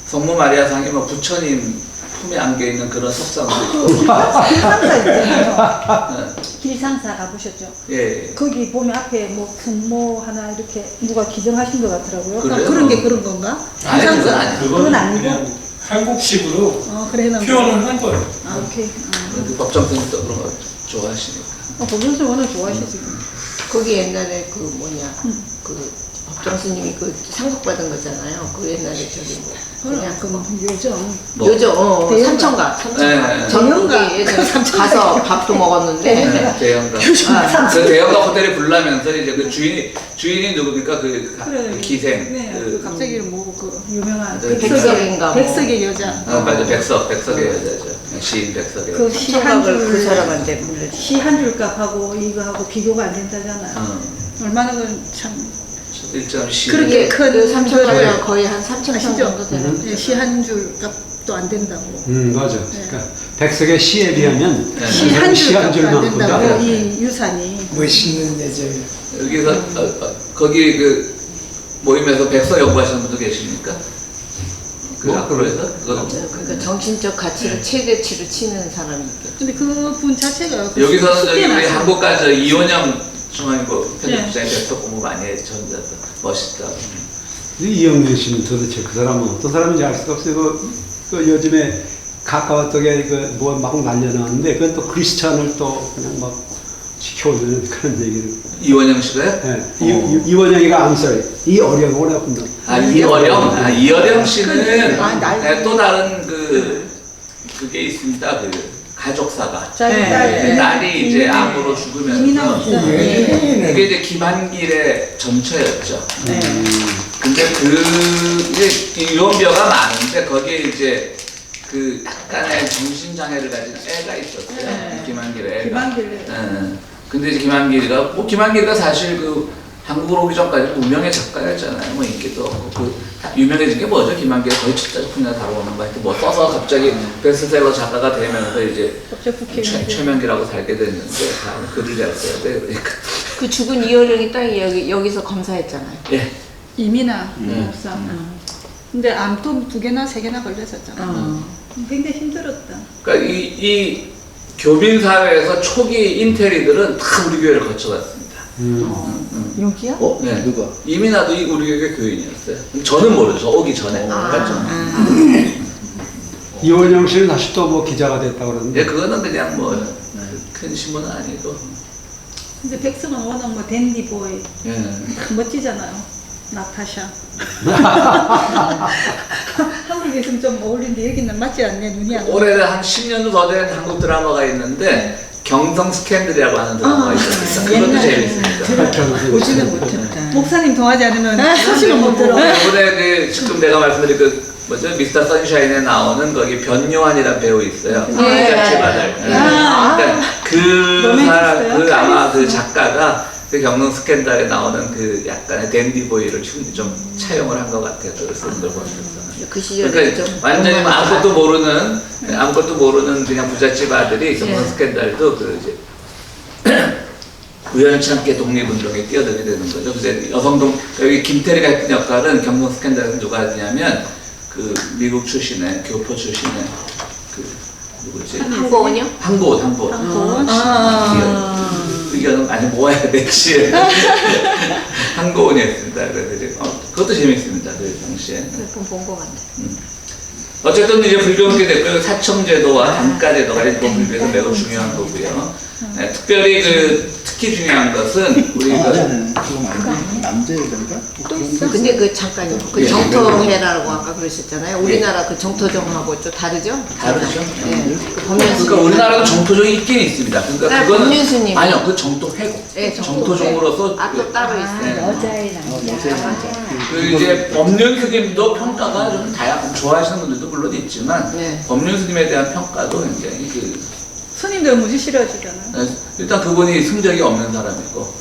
[SPEAKER 1] 성모 마리아상이 뭐 부처님 품에 안겨 있는 그런 석상도 있고.
[SPEAKER 4] 길상사 있잖아요.
[SPEAKER 1] 네.
[SPEAKER 4] 길상사 가보셨죠?
[SPEAKER 1] 예.
[SPEAKER 4] 거기 보면 앞에 뭐 분모 하나 이렇게 누가 기증하신 것 같더라고요.
[SPEAKER 1] 그래요?
[SPEAKER 4] 그런 게 그런 건가?
[SPEAKER 1] 아니, 그건 아니에요.
[SPEAKER 4] 그건 아니고.
[SPEAKER 2] 그냥 한국식으로
[SPEAKER 4] 그래
[SPEAKER 2] 표현을 한 거예요.
[SPEAKER 4] 오케이.
[SPEAKER 1] 그 법정선생도 그런 거 좋아하시니까.
[SPEAKER 4] 법정선 워낙 좋아하시지.
[SPEAKER 7] 거기 옛날에 그 뭐냐 그 법정스님이 그 상속받은 거잖아요. 그 옛날에 저기 뭐
[SPEAKER 4] 그냥 그 요즘
[SPEAKER 1] 뭐?
[SPEAKER 7] 요즘
[SPEAKER 4] 대형가.
[SPEAKER 7] 삼천가
[SPEAKER 1] 네.
[SPEAKER 7] 전용가 예전에 가서 밥도 먹었는데
[SPEAKER 1] 네, 대형가. 그 대형가 호텔에 불나면서 이제 그 주인이 누굽니까 그 기생.
[SPEAKER 4] 네.
[SPEAKER 1] 그,
[SPEAKER 4] 갑자기 뭐그 유명한
[SPEAKER 1] 네,
[SPEAKER 7] 백석인가 뭐.
[SPEAKER 4] 백석의 여자.
[SPEAKER 1] 맞아 백석의 여자죠. 시인 백석의
[SPEAKER 4] 그
[SPEAKER 1] 여자.
[SPEAKER 4] 시 한
[SPEAKER 7] 삼천각을 그
[SPEAKER 4] 줄,
[SPEAKER 7] 사람한테 물려주.
[SPEAKER 4] 시 한 줄 값하고 이거하고 비교가 안 된다잖아요. 얼마나 참
[SPEAKER 1] 일점 시.
[SPEAKER 4] 그렇게 큰
[SPEAKER 7] 그 삼천가가
[SPEAKER 4] 거를
[SPEAKER 7] 거의 한 3천 평
[SPEAKER 4] 아시죠?
[SPEAKER 7] 정도 되는.
[SPEAKER 4] 시 한 줄 값도 안 된다고.
[SPEAKER 2] 맞아. 그러니까 백석의 시에 비하면
[SPEAKER 1] 네.
[SPEAKER 4] 시 한 줄
[SPEAKER 2] 시한
[SPEAKER 4] 값도 안
[SPEAKER 2] 줄만큼도
[SPEAKER 4] 된다고
[SPEAKER 2] 안 돼.
[SPEAKER 4] 이 유산이.
[SPEAKER 3] 멋있는 여자.
[SPEAKER 1] 여기서 거기 그 모임에서 백석 연구하시는 분도 계십니까? 그
[SPEAKER 2] 뭐?
[SPEAKER 1] 학교에서 그거
[SPEAKER 7] 그러니까 정신적 가치를 최대치로 치는 사람이 있겠죠.
[SPEAKER 4] 근데 그분 자체가 그
[SPEAKER 1] 여기서는 저기
[SPEAKER 4] 숙제
[SPEAKER 1] 우리
[SPEAKER 4] 나서
[SPEAKER 1] 한국 가서 이원영 중앙일보 편집부장이
[SPEAKER 4] 네.
[SPEAKER 1] 백석 공부 많이 전자서 멋있다.
[SPEAKER 2] 이영민 씨는 도대체 그 사람은 어떤 사람인지 알 수가 없어요. 그 요즘에 가까웠던 그뭐막 날려나왔는데 그건 또 크리스찬을 또 그냥 막 지켜오는 그런 얘기를.
[SPEAKER 1] 이원영 씨가요?
[SPEAKER 2] 네. 이원영이가 암살 이어령을 해కుండా.
[SPEAKER 1] 이어령 씨는
[SPEAKER 7] 날-
[SPEAKER 1] 또 다른 그게 있습니다. 그 가족사가.
[SPEAKER 4] 자기
[SPEAKER 7] 네.
[SPEAKER 4] 딸
[SPEAKER 1] 딸이 이제 암으로
[SPEAKER 4] 이민하고
[SPEAKER 1] 죽으면서
[SPEAKER 4] 있잖아요.
[SPEAKER 1] 그게
[SPEAKER 3] 여기는
[SPEAKER 1] 이제 김한길의 전처였죠.
[SPEAKER 7] 네.
[SPEAKER 1] 근데 이게 유언비어가 많은데 거기에 이제 그 약간의 정신장애를 가진 애가 있었어요.
[SPEAKER 4] 네.
[SPEAKER 1] 김한길의 애가.
[SPEAKER 4] 김한길.
[SPEAKER 1] 근데 이제 김한길이가 사실 그 한국으로 오기 전까지 무명의 작가였잖아요. 뭐 인기도 없고 그 유명해진 게 뭐죠? 김한길 거의 첫 작품이나 다루는 거 하여튼 뭐 써서 갑자기 베스트셀러 작가가 되면서 이제
[SPEAKER 4] 갑자기 국회의원.
[SPEAKER 1] 최명기라고 살게 됐는데 다 글을 잘 써야 돼. 그러니까
[SPEAKER 7] 그 죽은 이어령이 딱 여기서 검사했잖아요.
[SPEAKER 1] 예.
[SPEAKER 4] 이민아 목사. 근데 암도 2개나 3개나 걸렸었잖아. 굉장히 힘들었다.
[SPEAKER 1] 그러니까 이 교민 사회에서 초기 인테리들은 다 우리 교회를 거쳐갔습니다.
[SPEAKER 7] 여기요?
[SPEAKER 1] 네.
[SPEAKER 5] 누가?
[SPEAKER 1] 이민아도 우리 교회 교인이었어요. 저는 모르죠. 저 오기 전에. 맞죠?
[SPEAKER 2] 이원영 씨는 다시 또 뭐 기자가 됐다고 그러는데.
[SPEAKER 1] 예, 그거는 그냥 뭐 큰 신문은 아니고.
[SPEAKER 4] 근데 백성은 워낙 뭐 댄디보이
[SPEAKER 1] 예.
[SPEAKER 4] 멋지잖아요. 나타샤. 한국에서는 좀 어울리는데 여기는 맞지 않네. 눈이 안.
[SPEAKER 1] 올해는 한 10년도 더 된 한국 드라마가 있는데 경성 스캔들이라고 하는 드라마가 있었어요. 그것도
[SPEAKER 4] 옛날에
[SPEAKER 1] 재밌습니다.
[SPEAKER 7] 보지는 못했다.
[SPEAKER 4] 목사님 동하지 않으면 사실은 못 들어.
[SPEAKER 1] 이번에 그 지금 지금 내가 말씀드린 그 뭐죠 미스터 선샤인에 나오는 거기 변요한이라는 배우 있어요. 부잣집 아들. 그러니까 그 사람 그 아마 그 작가가 그 경능 스캔들에 나오는 그 약간의 댄디보이를 좀 차용을 한 것 같아요. 그걸 쓰는 걸 보면서.
[SPEAKER 7] 그 시절에
[SPEAKER 1] 그러니까
[SPEAKER 7] 좀
[SPEAKER 1] 완전히 뭐
[SPEAKER 7] 공부하다가.
[SPEAKER 1] 아무것도 모르는 그냥 부잣집 아들이 경능 스캔들도 그 이제 우연찮게 독립운동에 뛰어들게 되는 거죠. 그래서 여성동 여기 김태리가 했던 역할은 경능 스캔들에서 누가 했냐면 그 미국 출신의 교포 출신의 그 누구지?
[SPEAKER 7] 한고은요?
[SPEAKER 1] 한고은. 의견은 아니 모아야 되지. 한고은이 했습니다. 그래서 이제 그것도 재밌습니다. 그 당시에.
[SPEAKER 7] 그럼 본것 같네.
[SPEAKER 1] 어쨌든 이제 불교하게 됐고요. 사청제도와 단가제도가 일본 불교에서 매우 중요한 거고요. 네, 특별히 특히 중요한 것은 우리
[SPEAKER 5] 그거 말고 남자 여자인가?
[SPEAKER 7] 근데 그 잠깐요. 그 정토해라고 아까 그러셨잖아요. 우리나라 그 정토정하고 좀 다르죠?
[SPEAKER 1] 다르죠.
[SPEAKER 7] 네. 그 법륜스님.
[SPEAKER 1] 그러니까 우리나라도 정토종이 있긴 있습니다. 그러니까
[SPEAKER 7] 네,
[SPEAKER 1] 그거는
[SPEAKER 7] 법륜스님.
[SPEAKER 1] 아니요, 그 정토회고.
[SPEAKER 7] 네,
[SPEAKER 1] 정토종으로서
[SPEAKER 7] 또 따로 있어요.
[SPEAKER 3] 여자의 남자.
[SPEAKER 1] 그 이제 법륜 스님도 평가가 좀 좋아하시는 분들도 물론 있지만
[SPEAKER 7] 네.
[SPEAKER 1] 법륜 스님에 대한 평가도 굉장히
[SPEAKER 4] 스님들 무지 싫어지잖아요.
[SPEAKER 1] 일단 그분이 승적이 없는 사람이고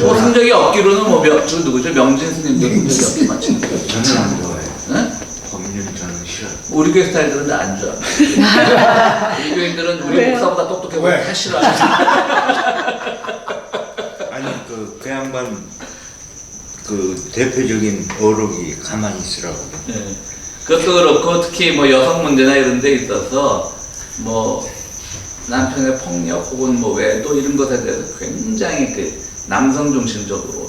[SPEAKER 1] 뭐 승적이 없기로는 저 누구죠? 명진 스님도 승적이 없기 마찬가지죠.
[SPEAKER 6] 저는 안 좋아해요.
[SPEAKER 1] 네?
[SPEAKER 6] 법률 저는 싫어요.
[SPEAKER 1] 우리 교회 스타일들은 다 안 좋아. 우리 교인들은 우리 목사보다 똑똑해
[SPEAKER 3] 왜?
[SPEAKER 1] 다 싫어하죠.
[SPEAKER 6] 아니 그 양반 그 대표적인 어록이 가만히 있으라고.
[SPEAKER 1] 네. 그것도 그렇고 특히 뭐 여성 문제나 이런 데 있어서 뭐 남편의 폭력 혹은 뭐 외도 이런 것에 대해서 굉장히 그 남성 중심적으로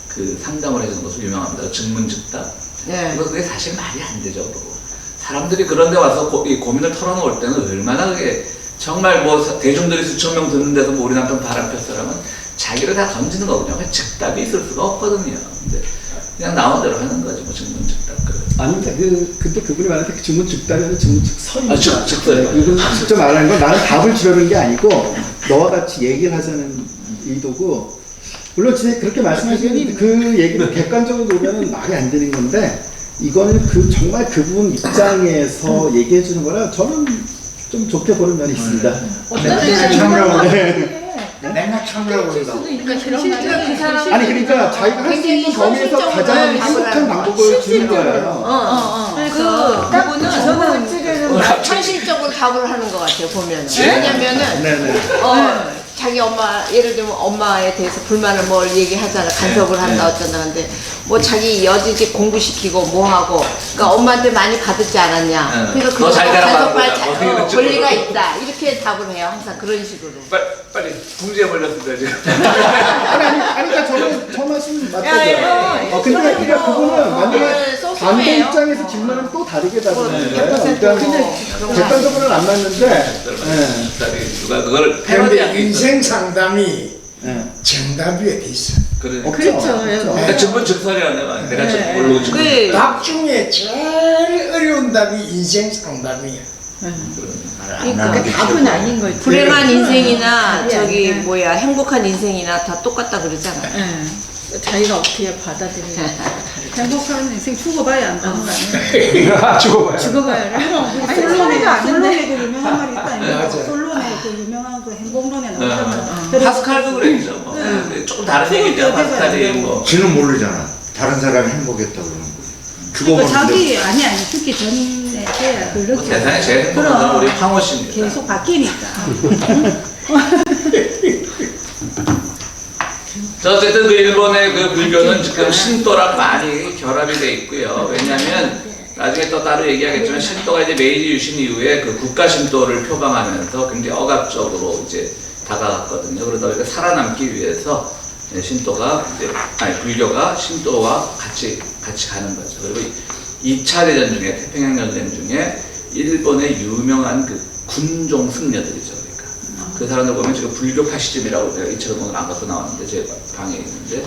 [SPEAKER 1] 그 상담을 해주는 것으로 유명합니다. 증문즉답.
[SPEAKER 7] 네.
[SPEAKER 1] 그게 사실 말이 안 되죠. 그거. 사람들이 그런 데 와서 이 고민을 털어놓을 때는 얼마나 그게 정말 뭐 대중들이 수천 명 듣는 데서 뭐 우리 남편 바람 폈어라면 자기를 다 던지는 거거든요. 즉답이 있을 수가 없거든요. 근데 그냥 나온 대로 하는 거지 뭐 증문즉답.
[SPEAKER 5] 아닙니다. 근데 그분이 말할 때 증문즉답이 아니라 증문즉설입니다.
[SPEAKER 1] 즉설.
[SPEAKER 5] 이건 직접 말하는 건 나는 답을 주려는 게 아니고 너와 같이 얘기를 하자는 의도고 물론 진짜 그렇게 말씀하시는 그 얘기를 객관적으로 보면은 말이 안 되는 건데 이거는 정말 그분 입장에서 얘기해 주는 거라 저는 좀 좋게 보는 면이 있습니다.
[SPEAKER 6] 맨날 참으라고 맨날 참으라고 그런다고.
[SPEAKER 7] 실제로 그 사람
[SPEAKER 5] 아니 그러니까 자기가 할 수 있는 범위에서 가장 행복한 방법을 주는 거예요.
[SPEAKER 7] 그분은 저는 현실적으로 답을 하는 것 같아요 보면. 왜냐면은
[SPEAKER 5] 네네.
[SPEAKER 7] 자기 엄마 예를 들면 엄마에 대해서 불만을 뭘 얘기하잖아 간섭을 한다 어쩐다 근데 뭐 자기 여지직 공부시키고 뭐 하고 그러니까 엄마한테 많이 받았지 않았냐 그래서
[SPEAKER 1] 너
[SPEAKER 7] 그거
[SPEAKER 1] 잘 가라
[SPEAKER 7] 간섭할
[SPEAKER 1] 말고.
[SPEAKER 7] 권리가 있다 이렇게 답을 해요 항상 그런 식으로.
[SPEAKER 1] 빨리 궁지에 걸렸습니다 지금.
[SPEAKER 5] 아니 그러니까 저 말씀 맞죠? 근데 그러니까 그분은 완전히 반대 입장에서 질문은 또 다르게 답하는 거예요. 일단 객관적으로는 안 맞는데
[SPEAKER 1] 누가 그걸
[SPEAKER 3] 그런데
[SPEAKER 1] 패러디하게 있어.
[SPEAKER 3] 인생 상담이
[SPEAKER 5] 네.
[SPEAKER 3] 정답이 어디 있어?
[SPEAKER 1] 그래.
[SPEAKER 5] 그렇죠.
[SPEAKER 1] 그러니까 증문즉설이야 내가 지금 모르고 지금.
[SPEAKER 7] 그
[SPEAKER 3] 답 중에 제일 어려운 답이 인생 상담이야.
[SPEAKER 6] 안 하는 게
[SPEAKER 8] 답은 아닌 거지.
[SPEAKER 7] 불행한 인생이나
[SPEAKER 8] 답이
[SPEAKER 7] 저기
[SPEAKER 8] 아니라.
[SPEAKER 7] 뭐야 행복한 인생이나 다 똑같다 그러잖아.
[SPEAKER 8] 자기가 어떻게 받아들이냐.
[SPEAKER 4] 행복한 인생 죽어봐야 안다는 거 아니에요?
[SPEAKER 2] 죽어봐요.
[SPEAKER 8] 죽어봐야 해.
[SPEAKER 4] 솔론의 그 유명한 말이 있다.
[SPEAKER 3] 맞아.
[SPEAKER 4] 솔론의 그 유명한 그 행복론에
[SPEAKER 1] 네.
[SPEAKER 4] 나오잖아요.
[SPEAKER 1] 파스칼도 그랬죠. 뭐. 근데 조금 다른 얘기죠. 파스칼이 뭐.
[SPEAKER 6] 지는 모르잖아. 다른 사람이 행복했다고 그러는 거.
[SPEAKER 4] 그러니까
[SPEAKER 6] 죽어버리는데
[SPEAKER 4] 자기 아니 죽기 전에 돼야
[SPEAKER 1] 뭐
[SPEAKER 4] 그렇게
[SPEAKER 1] 세상에 제일 행복한 사람은 우리 황호 씨입니다.
[SPEAKER 4] 계속 바뀌니까.
[SPEAKER 1] 자, 어쨌든 그 일본의 그 불교는 지금 신도랑 많이 결합이 돼 있고요. 왜냐하면 나중에 또 따로 얘기하겠지만 신도가 이제 메이지 유신 이후에 그 국가 신도를 표방하면서 굉장히 억압적으로 이제 다가갔거든요. 그러다 보니까 살아남기 위해서 신도가 이제 불교가 신도와 같이 가는 거죠. 그리고 2차 대전 중에 태평양 전쟁 중에 일본의 유명한 그 군종 승려들이죠. 그 사람들 보면 지금 불교 파시즘이라고 제가 이 책을 오늘 안 갖고 나왔는데 제 방에 있는데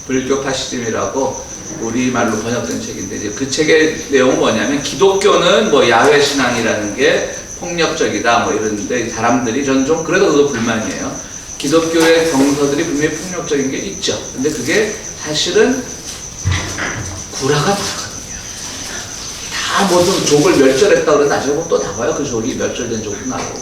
[SPEAKER 1] 불교 파시즘이라고 우리말로 번역된 책인데 이제 그 책의 내용은 뭐냐면 기독교는 뭐 야훼 신앙이라는 게 폭력적이다 뭐 이러는데 사람들이 저는 좀 그래도 그거 불만이에요. 기독교의 정서들이 분명히 폭력적인 게 있죠. 근데 그게 사실은 구라가 다르거든요. 다 무슨 족을 멸절했다 그래 나중에 보면 또 나와요. 그 족이 멸절된 족도 나오고.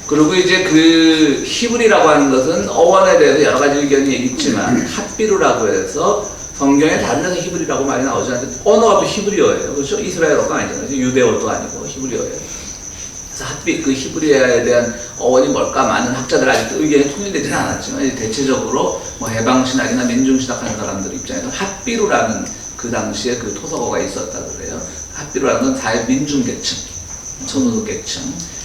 [SPEAKER 1] 그리고 이제 그 히브리라고 하는 것은 어원에 대해서 여러 가지 의견이 있지만 핫비루라고 해서 성경에 다른 데서 히브리라고 많이 나오지 않는데 언어가 또 히브리어예요. 그렇죠? 이스라엘어가 아니잖아요. 유대어도 아니고 히브리어예요. 그래서 핫비 그 히브리어에 대한 어원이 뭘까 많은 학자들 아직도 의견이 통일되지는 않았지만 대체적으로 뭐 해방신학이나 민중신학하는 사람들 입장에서 핫비루라는 그 당시에 그 토속어가 있었다 그래요. 핫비루라는 건 사회 민중계층, 저소득계층.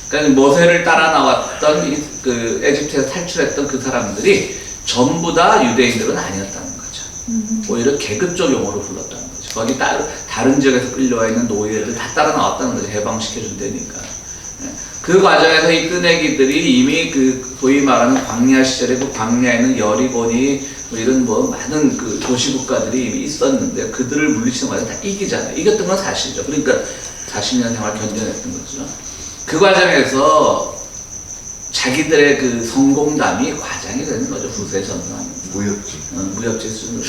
[SPEAKER 1] 그러니까 모세를 따라 나왔던 그 에집트에서 탈출했던 그 사람들이 전부 다 유대인들은 아니었다는 거죠. 오히려 계급적 용어로 불렀다는 거죠. 거기 다른 지역에서 끌려와 있는 노예들 다 따라 나왔다는 거죠. 해방시켜준다니까. 그 과정에서 이 뜨내기들이 이미 그 소위 말하는 광야 시절에 그 광야에는 여리고니 뭐 이런 뭐 많은 그 도시 국가들이 이미 있었는데 그들을 물리치는 과정에 다 이기잖아요. 이겼던 건 사실이죠. 그러니까 40년 생활 견뎌냈던 거죠. 그 과정에서 자기들의 그 성공담이 과장이 되는 거죠. 후세 전승하면서. 무협지 수준으로.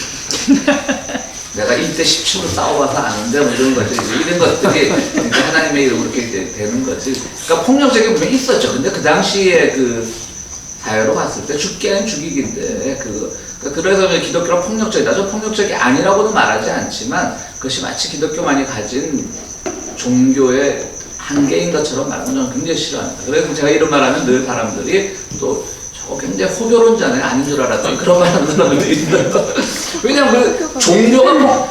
[SPEAKER 1] 내가 1대 17로 싸워봐서 아는데 뭐 이런 거죠. 이런 것들이 그러니까 하나님의 이름으로 이렇게 이제 되는 거지. 그러니까 폭력적인 부분이 있었죠. 근데 그 당시에 그 사회로 봤을 때 죽기는 죽이기인데 그래서 기독교가 폭력적이다. 저 폭력적이 아니라고는 말하지 않지만 그것이 마치 기독교만이 가진 종교의 한계인 것처럼 말하는 건 굉장히 싫어합니다. 그래서 제가 이런 말하면 늘 사람들이 또 저거 굉장히 호교론자네 아닌 줄 알았더니 그런 말 하는 사람들이 있어요. 왜냐면 그 종교가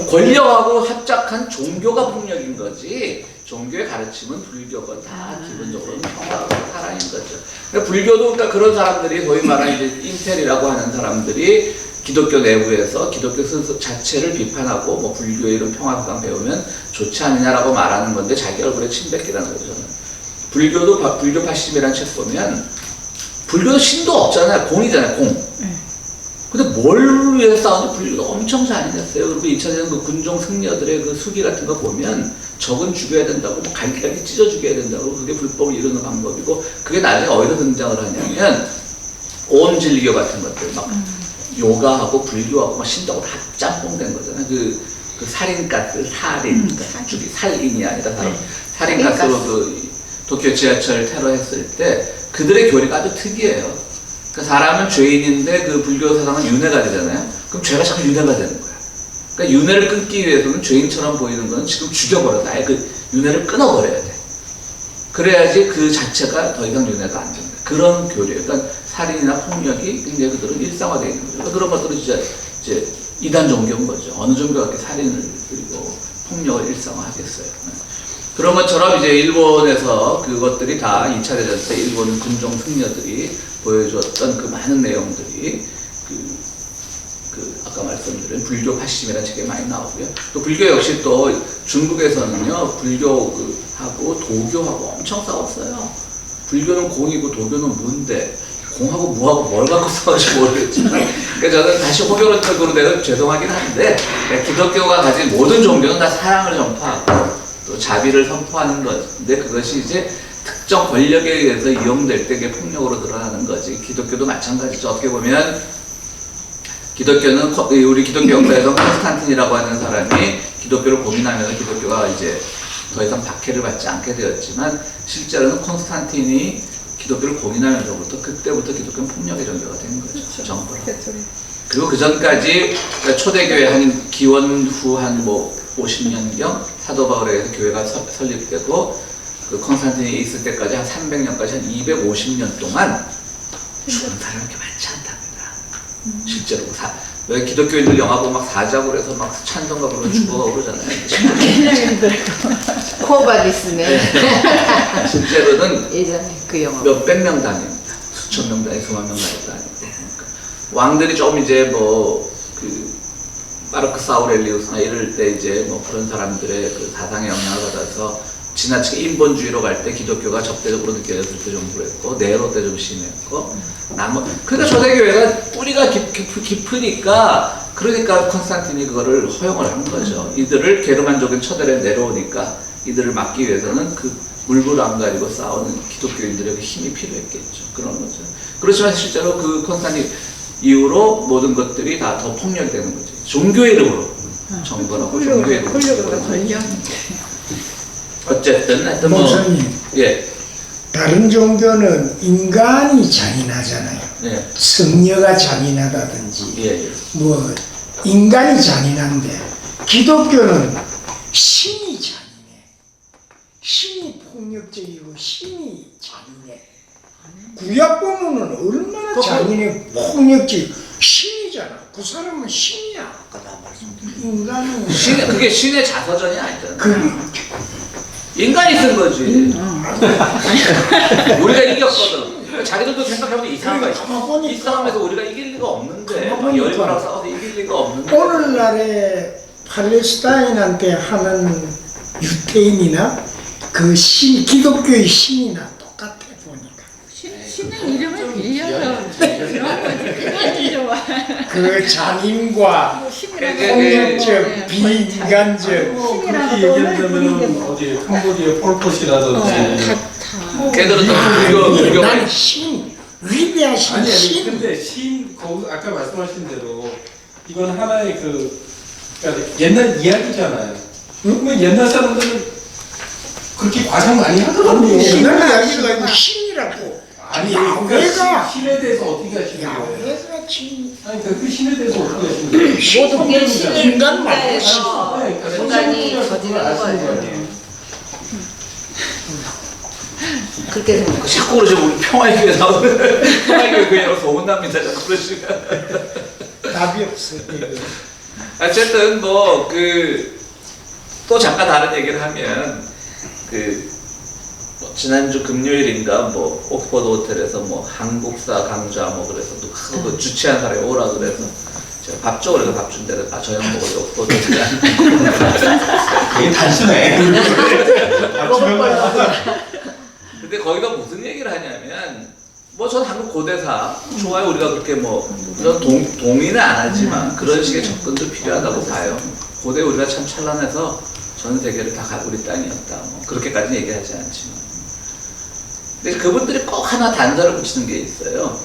[SPEAKER 1] 권력하고 합작한 종교가 폭력인 거지 종교의 가르침은 불교가 다 기본적으로는 평화하고 사랑인 거죠. 그러니까 불교도 그러니까 그런 사람들이 소위 말하는 이제 인텔이라고 하는 사람들이 기독교 내부에서 기독교 스스로 자체를 비판하고 뭐 불교의 이런 평화사상 배우면 좋지 않느냐라고 말하는 건데 자기 얼굴에 침 뱉기라는 거죠. 저는. 불교도 불교 80이라는 책 보면 불교도 신도 없잖아요. 공이잖아요. 공. 근데 뭘 위해서 싸우는지 불교도 엄청 잔인했어요. 그리고 2차전 그 군종 승려들의 그 수기 같은 거 보면 적은 죽여야 된다고 뭐 갈기갈기 찢어 죽여야 된다고 그게 불법을 이루는 방법이고 그게 나중에 어디서 등장을 하냐면 온 진리교 같은 것들 막 요가하고 불교하고 막 신도하고 다 짬뽕된 거잖아요. 그 살인가스, 살인이 아니라 살인가스로 그 도쿄 지하철 테러했을 때 그들의 교리가 아주 특이해요. 그 사람은 죄인인데 그 불교 사상은 윤회가 되잖아요. 그럼 죄가 자꾸 윤회가 되는 거야. 그러니까 윤회를 끊기 위해서는 죄인처럼 보이는 건 지금 죽여버려서 아예 그 윤회를 끊어버려야 돼. 그래야지 그 자체가 더 이상 윤회가 안 된다. 그런 교리예요. 그러니까 살인이나 폭력이 굉장히 그들은 일상화되어 있는 거죠. 그런 것들은 이제 이단 종교인 거죠. 어느 종교가 이렇게 살인을 그리고 폭력을 일상화하겠어요. 그런 것처럼 이제 일본에서 그것들이 다 2차 대전 때 일본 군종 승려들이 보여줬던 그 많은 내용들이 아까 말씀드린 불교 80이라는 책에 많이 나오고요. 또 불교 역시 또 중국에서는요, 불교하고 도교하고 엄청 싸웠어요. 불교는 공이고 도교는 무인데, 공하고 무하고 뭘 갖고 싸울지 모르겠지만, 그러니까 저는 다시 호교론적으로 내가 죄송하긴 한데, 기독교가 가진 모든 종교는 다 사랑을 전파하고, 또 자비를 선포하는 것인데, 그것이 이제 특정 권력에 의해서 이용될 때 그게 폭력으로 드러나는 거지. 기독교도 마찬가지죠. 어떻게 보면, 기독교는, 우리 기독교 역사에서 콘스탄틴이라고 하는 사람이 기독교를 고민하면서 기독교가 이제 더 이상 박해를 받지 않게 되었지만, 실제로는 콘스탄틴이 기독교를 고민하면서부터 그때부터 기독교는 폭력의 종교가 된 거죠. 정부로. 그리고 그 전까지 초대교회 한 기원 후 한 뭐 50년경 사도 바울에 의해서 교회가 설립되고 그 콘스탄틴이 있을 때까지 한 300년까지 한 250년 동안 죽은 사람이 그렇게 많지 않답니다. 실제로 왜 기독교인들 영화 보면 막 사자고 해서 막 찬송가 부르면 죽어가고 그러잖아요.
[SPEAKER 7] 코바디스네.
[SPEAKER 1] 실제로는
[SPEAKER 7] 예전에 그 영화
[SPEAKER 1] 몇백 명 다닙니다. 수천 명 다니고 수만 명 다니고. 왕들이 좀 이제 뭐 그 마르크스 아우렐리우스나 이럴 때 이제 뭐 그런 사람들의 그 사상의 영향을 받아서 지나치게 인본주의로 갈 때 기독교가 적대적으로 느껴졌을 때 좀 그랬고 네로 때 좀 심했고 그러니까 초대교회가 뿌리가 깊으니까 그러니까 콘스탄틴이 그거를 허용을 한 거죠. 이들을 게르만족인 처대에 내려오니까 이들을 막기 위해서는 그 물불 안 가리고 싸우는 기독교인들의 힘이 필요했겠죠. 그런 거죠. 그렇지만 실제로 그 콘스탄틴 이후로 모든 것들이 다 더 폭력되는 거죠. 종교의 이름으로. 정보라고 종교에
[SPEAKER 8] 권력으로 권력.
[SPEAKER 1] 어쨌든 하여튼 뭐
[SPEAKER 3] 목사님,
[SPEAKER 1] 예.
[SPEAKER 3] 다른 종교는 인간이 잔인하잖아요.
[SPEAKER 1] 예.
[SPEAKER 3] 성녀가 잔인하다든지
[SPEAKER 1] 예.
[SPEAKER 3] 뭐 인간이 잔인한데 기독교는 신이 잔인해. 신이 폭력적이고 신이 잔인해. 구약 보면은 얼마나 잔인해 폭력적 신이잖아. 그 사람은 신이야. 인간은
[SPEAKER 1] 그게 신의 자서전이 아니잖아.
[SPEAKER 3] 그
[SPEAKER 1] 인간이 쓴 거지. 우리가 이겼거든. 자기들도 생각해보면 이상한 거 있어. 이 싸움에서 우리가 이길 리가 없는데, 막 열거랑 싸워서 이길 리가 없는데.
[SPEAKER 3] 오늘날에 팔레스타인한테 하는 유태인이나 그 신, 기독교의 신이나 똑같아 보니까.
[SPEAKER 8] 신은 이름을 빌려요. 그런 거지. 좋아.
[SPEAKER 3] 그 잔인과
[SPEAKER 8] 신이라고
[SPEAKER 3] 폭력적, 비인간적.
[SPEAKER 2] 그렇게 얘기한다면 어디 캄보디아 폴포시라든지
[SPEAKER 1] 걔들은 또
[SPEAKER 3] 나는 신, 위대하신
[SPEAKER 2] 아니
[SPEAKER 3] 신.
[SPEAKER 2] 근데 거기 아까 말씀하신 대로 이건 하나의 그러니까 옛날 이야기잖아요. 뭐 옛날 사람들은 그렇게 과장 많이 하더라고요.
[SPEAKER 3] 옛날 이야기가 아니고 신이라고.
[SPEAKER 2] 아니
[SPEAKER 3] 야훼가.
[SPEAKER 2] 그러니까 신에 대해서 어떻게 하시는 거예요?
[SPEAKER 3] 야훼가 신.
[SPEAKER 2] 아니 그 신에 대해서 어떻게 하시는 거예요?
[SPEAKER 7] 모든 게 신을
[SPEAKER 3] 인간 말고
[SPEAKER 7] 숭배해서 인간이 저지르는 거예요. 그렇게 생각해.
[SPEAKER 1] 자꾸 그러죠. 우리 평화의 교회 나오는 평화의 교회로 소문납니다. 자꾸 그러시면.
[SPEAKER 3] 답이 없어.
[SPEAKER 1] 어쨌든 뭐 또 잠깐 다른 얘기를 하면 뭐 지난주 금요일인가 뭐 옥스퍼드 호텔에서 뭐 한국사 강좌 뭐 그래서 또 그 주최한 사람이 오라 그래서 제가 밥 줘 그래서 밥 준 데를 저녁 먹으러 옥스퍼드 호텔에
[SPEAKER 2] 되게 단순해.
[SPEAKER 1] 근데 거기가 무슨 얘기를 하냐면 뭐 전 한국 고대사 좋아요. 우리가 그렇게 뭐 그런 동의는 안 하지만 그런 식의 접근도 필요하다고 봐요. 고대 우리가 참 찬란해서 전 세계를 다 우리 땅이었다. 뭐 그렇게까지 얘기하지 않지만. 근데 그분들이 꼭 하나 단서를 붙이는 게 있어요.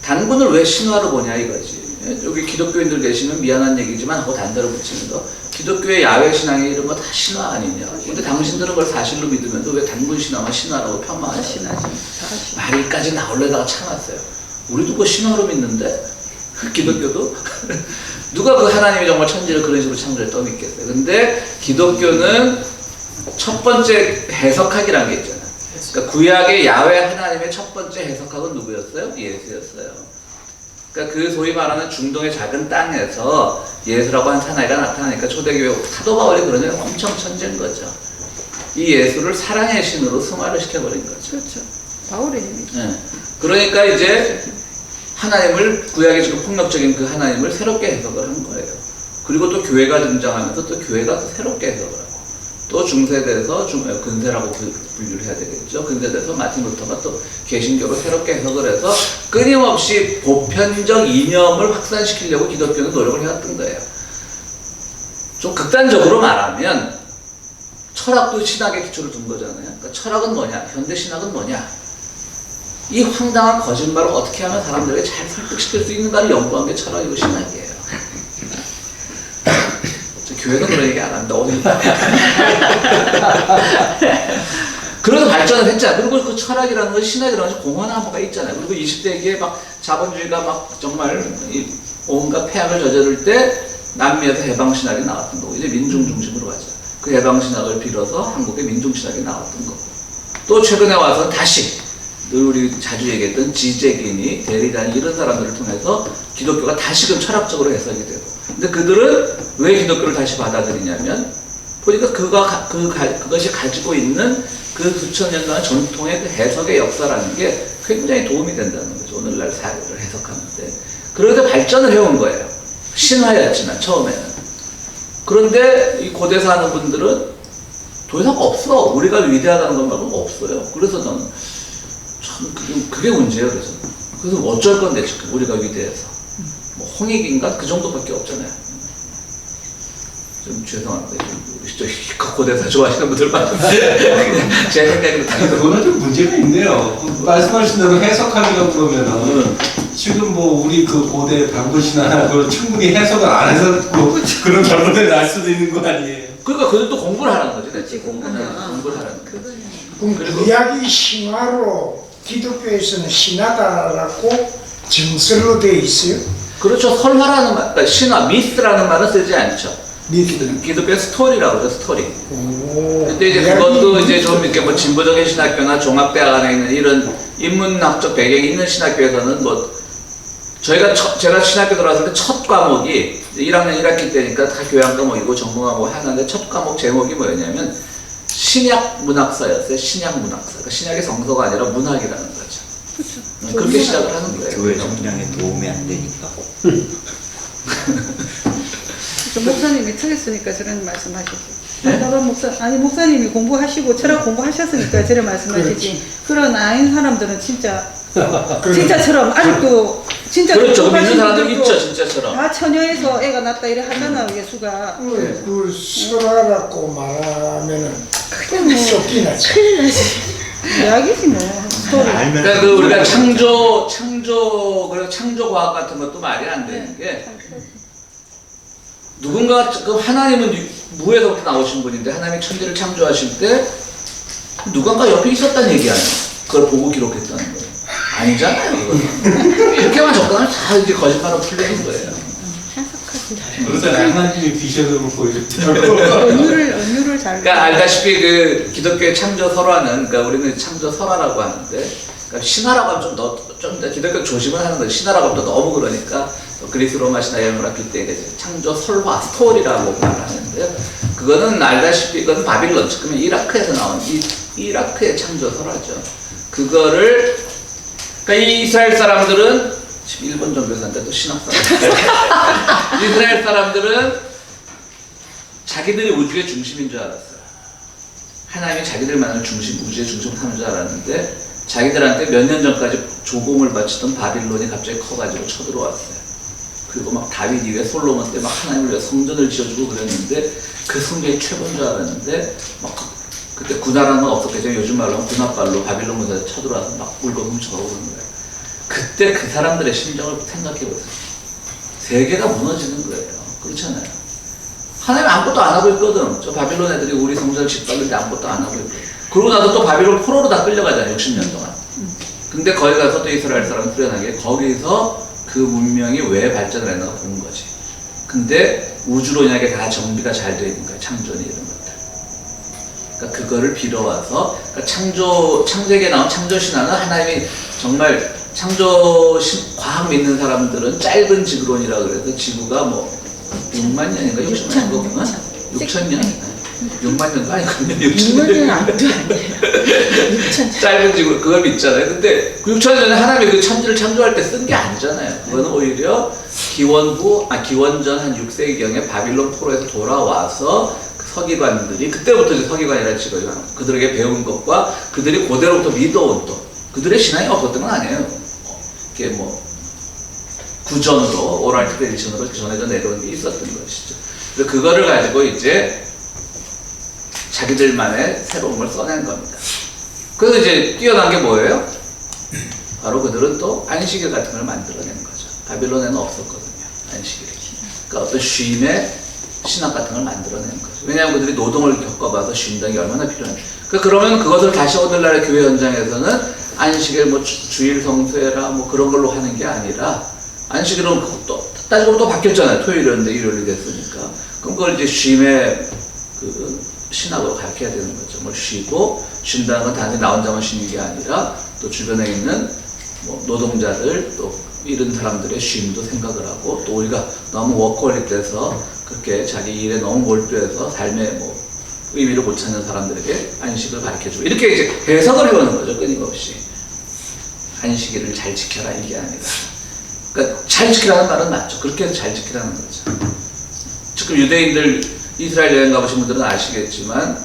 [SPEAKER 1] 단군을 왜 신화로 보냐 이거지. 여기 기독교인들 계시면 미안한 얘기지만 하고 단서를 붙이는 거. 기독교의 야훼 신앙이 이런 거 다 신화 아니냐. 근데 당신들은 그걸 사실로 믿으면서 왜 단군 신앙은 신화라고 폄하하냐. 말까지 나올려다가 참았어요. 우리도 그거 신화로 믿는데 기독교도 누가 그 하나님이 정말 천지를 그런 식으로 창조했다고 믿겠어요. 근데 기독교는 첫 번째 해석학이라는 게 있잖아요. 그러니까 구약의 야훼 하나님의 첫 번째 해석학은 누구였어요? 예수였어요. 그러니까 그 소위 말하는 중동의 작은 땅에서 예수라고 한 사나이가 나타나니까 초대교회 사도 바울이 그러냐 엄청 천재인 거죠. 이 예수를 사랑의 신으로 승화를 시켜버린 거죠.
[SPEAKER 8] 그렇죠. 바울의 힘이.
[SPEAKER 1] 네. 그러니까 이제 하나님을 구약의 지금 폭력적인 그 하나님을 새롭게 해석을 한 거예요. 그리고 또 교회가 등장하면서 또 교회가 또 새롭게 해석을 하고 또 중세대에서 근세라고 분류를 해야 되겠죠. 근세대에서 마틴 루터가 또 개신교로 새롭게 해석을 해서 끊임없이 보편적 이념을 확산시키려고 기독교는 노력을 해왔던 거예요. 좀 극단적으로 말하면 철학도 신학의 기초를 둔 거잖아요. 그러니까 철학은 뭐냐? 현대 신학은 뭐냐? 이 황당한 거짓말을 어떻게 하면 사람들에게 잘 설득시킬 수 있는가를 연구한 게 철학이고 신학이에요. 저 교회는 그런 얘기 안 한다. 오늘. 그래서 발전을 했잖아. 그리고 그 철학이라는 것, 신학이라는 것이 공헌한 바가 있잖아요. 그리고 20세기에 막 자본주의가 막 정말 온갖 폐악을 저지를 때 남미에서 해방신학이 나왔던 거고, 이제 민중 중심으로 가죠. 그 해방신학을 빌어서 한국의 민중신학이 나왔던 거고. 또 최근에 와서 다시 늘 우리 자주 얘기했던 지제기니, 데리다니 이런 사람들을 통해서 기독교가 다시금 철학적으로 해석이 되고. 근데 그들은 왜 기독교를 다시 받아들이냐면 보니까 그것이 가지고 있는 그 수천 년간 전통의 그 해석의 역사라는 게 굉장히 도움이 된다는 거죠. 오늘날 사회를 해석하는데. 그래서 발전을 해온 거예요. 신화였지만 처음에는. 그런데 이 고대사 하는 분들은 더 이상 없어. 우리가 위대하다는 것 말고는 없어요. 그래서 저는 참 그게 문제예요. 그래서 어쩔 건데 지금 우리가 위대해서 뭐 홍익인가 그 정도밖에 없잖아요. 좀 죄송한데 고대사 좋아하시는 분들 많은데 제 생각에는
[SPEAKER 2] 그거는 좀 문제가 있네요. 말씀하신 대로 해석하기가 그러면은
[SPEAKER 9] 지금 뭐 우리 그 고대 방구신화나 그 충분히 해석을 안 해서 뭐 그런 결론을 날 수도 있는 거 아니에요?
[SPEAKER 1] 그러니까 그들도 공부를 하는 거지. 그렇지, 공부를 하는 거지.
[SPEAKER 3] 그럼 그 이야기 신화로 기독교에서는 신화다라고 정설로 되어 있어요?
[SPEAKER 1] 그렇죠. 설화라는 말, 그러니까 신화, 미스라는 말은 쓰지 않죠.
[SPEAKER 3] 미드.
[SPEAKER 1] 기독교 스토리라고 그러죠, 스토리.
[SPEAKER 3] 오.
[SPEAKER 1] 근데 이제 그것도 이제 좀 이렇게 뭐 진보적인 신학교나 종합대학 안에 있는 이런 인문학적 배경이 있는 신학교에서는 뭐 제가 신학교 들어왔을 때 첫 과목이 1학년 1학기 때니까 다 교양 과목이고 전공 과목 하는데 첫 과목 제목이 뭐였냐면 신약 문학사였어요. 신약 문학사. 그러니까 신약의 성서가 아니라 문학이라는 거죠. 그렇게 시작을 하는 거예요.
[SPEAKER 6] 교회 성장에 도움이 안 되니까.
[SPEAKER 8] 목사님이 틀렸으니까 저런 말씀하시지. 다른 목사님이 공부하시고 철학 공부하셨으니까 저런 말씀하시지. 그런 아닌 사람들은 진짜처럼 아직도 진짜
[SPEAKER 1] 그렇죠. 믿는 사람들 있죠, 진짜처럼.
[SPEAKER 8] 다 처녀에서 애가 낳다 이래 하잖아, 예수가.
[SPEAKER 3] 그 설화라고 말하면은
[SPEAKER 8] 큰일
[SPEAKER 3] 썩기 나지.
[SPEAKER 8] 큰일 나지. 이야기지 뭐. 스토리.
[SPEAKER 1] 그러니까 그 우리가 창조 과학 같은 것도 말이 안 되는 게 누군가 그 하나님은 무에서부터 나오신 분인데 하나님이 천지를 창조하실 때 누군가 옆에 있었다는 얘기 아니에요. 그걸 보고 기록했다는 거예요. 아니잖아요. 이거는. 이렇게만 접근하면 다 이제 거짓말로 풀리는 거예요.
[SPEAKER 9] 그렇잖아요. 하나님이 비전을 보여줬죠.
[SPEAKER 8] 은유를 잘.
[SPEAKER 1] 그러니까 알다시피 그 기독교의 창조 설화는 그러니까 우리는 창조 설화라고 하는데 그러니까 신화라고 하면 좀 더 기독교 조심을 하는 거예요. 신화라고 하면 또 너무 그러니까 그리스 로마 신화 이런 거랑 빗대게 창조 설화 스토리라고 말하는데요. 그거는 알다시피 이건 바빌론 지금 이라크에서 나온 이라크의 창조 설화죠. 그거를 그러니까 이 이스라엘 사람들은 지금 일본 종교사인데 또 신학 사람 이스라엘 사람들은 자기들이 우주의 중심인 줄 알았어요. 하나님이 자기들만을 우주의 중심을 하는 줄 알았는데 자기들한테 몇 년 전까지 조공을 바치던 바빌론이 갑자기 커가지고 쳐들어왔어요. 그리고 막 다윗 이후에 솔로몬 때 막 하나님을 위해 성전을 지어주고 그랬는데 그 성전이 최고인 줄 알았는데 막 그때 군화라는 건 없었겠죠. 요즘 말로 하면 군화발로 바빌론 군사에 쳐들어와서 막 물건 훔쳐가고 그러는 거예요. 그때 그 사람들의 심정을 생각해보세요. 세계가 무너지는 거예요. 그렇잖아요. 하나님 아무것도 안 하고 있거든. 저 바빌론 애들이 우리 성전을 짓밟는데 아무것도 안 하고 있거든. 그러고 나서 또 바빌론 포로로 다 끌려가잖아요. 60년 동안. 근데 거기 가서 또 이스라엘 사람 후련하게 거기서 그 문명이 왜 발전을 했나 보는 거지. 근데 우주론약에 다 정비가 잘 되어 있는 거야. 창조니 이런 것들. 그러니까 그거를 빌어와서 그러니까 창세기에 나온 창조신화는 하나님이 정말 과학 믿는 사람들은 짧은 지구론이라고 그래서 지구가 뭐 6만 년인가 6천 년인가 6천 년? 6만 년도 아니거든요. 6천 년
[SPEAKER 8] 안도 아니에요.
[SPEAKER 1] 짧은 지구 그걸 믿잖아요. 근데 6천 년 전에 하나님이 그 천지를 창조할 때 쓴 게 아니잖아요. 그거는 오히려 기원전 한 6세기경에 바빌론 포로에서 돌아와서 그 서기관들이 그때부터 이제 서기관이라는 직업이 그들에게 배운 것과 그들이 그대로부터 믿어온 또 그들의 신앙이 없었던 건 아니에요. 이게 뭐 구전으로 오랄 트레디션으로 전해져 내려온 게 있었던 것이죠. 그래서 그거를 가지고 이제 자기들만의 새로운 걸 써낸 겁니다. 그래서 이제 뛰어난 게 뭐예요? 바로 그들은 또 안식일 같은 걸 만들어낸 거죠. 바빌론에는 없었거든요. 안식일이. 그러니까 어떤 쉼의 신학 같은 걸 만들어낸 거죠. 왜냐하면 그들이 노동을 겪어봐서 쉰다는 게 얼마나 필요한지. 그러면 그것을 다시 오늘날의 교회 현장에서는 안식일 뭐 주일 성수회라 뭐 그런 걸로 하는 게 아니라 안식일은 또 따지고 보면 또 바뀌었잖아요. 토요일이었는데 일요일이 됐으니까. 그럼 그걸 이제 쉼의 그 신학으로 가르쳐야 되는 거죠. 뭘 쉬고 쉰다는 건 단지 나 혼자만 쉬는 게 아니라 또 주변에 있는 뭐 노동자들 또 이런 사람들의 쉼도 생각을 하고 또 우리가 너무 워커홀릭 돼서 그렇게 자기 일에 너무 몰두해서 삶의 뭐 의미를 못 찾는 사람들에게 안식을 가르쳐주고 이렇게 이제 해석을 해오는 거죠. 끊임없이. 안식일을 잘 지켜라 이게 아니라. 그러니까 잘 지키라는 말은 맞죠. 그렇게 해서 잘 지키라는 거죠. 지금 유대인들 이스라엘 여행 가보신 분들은 아시겠지만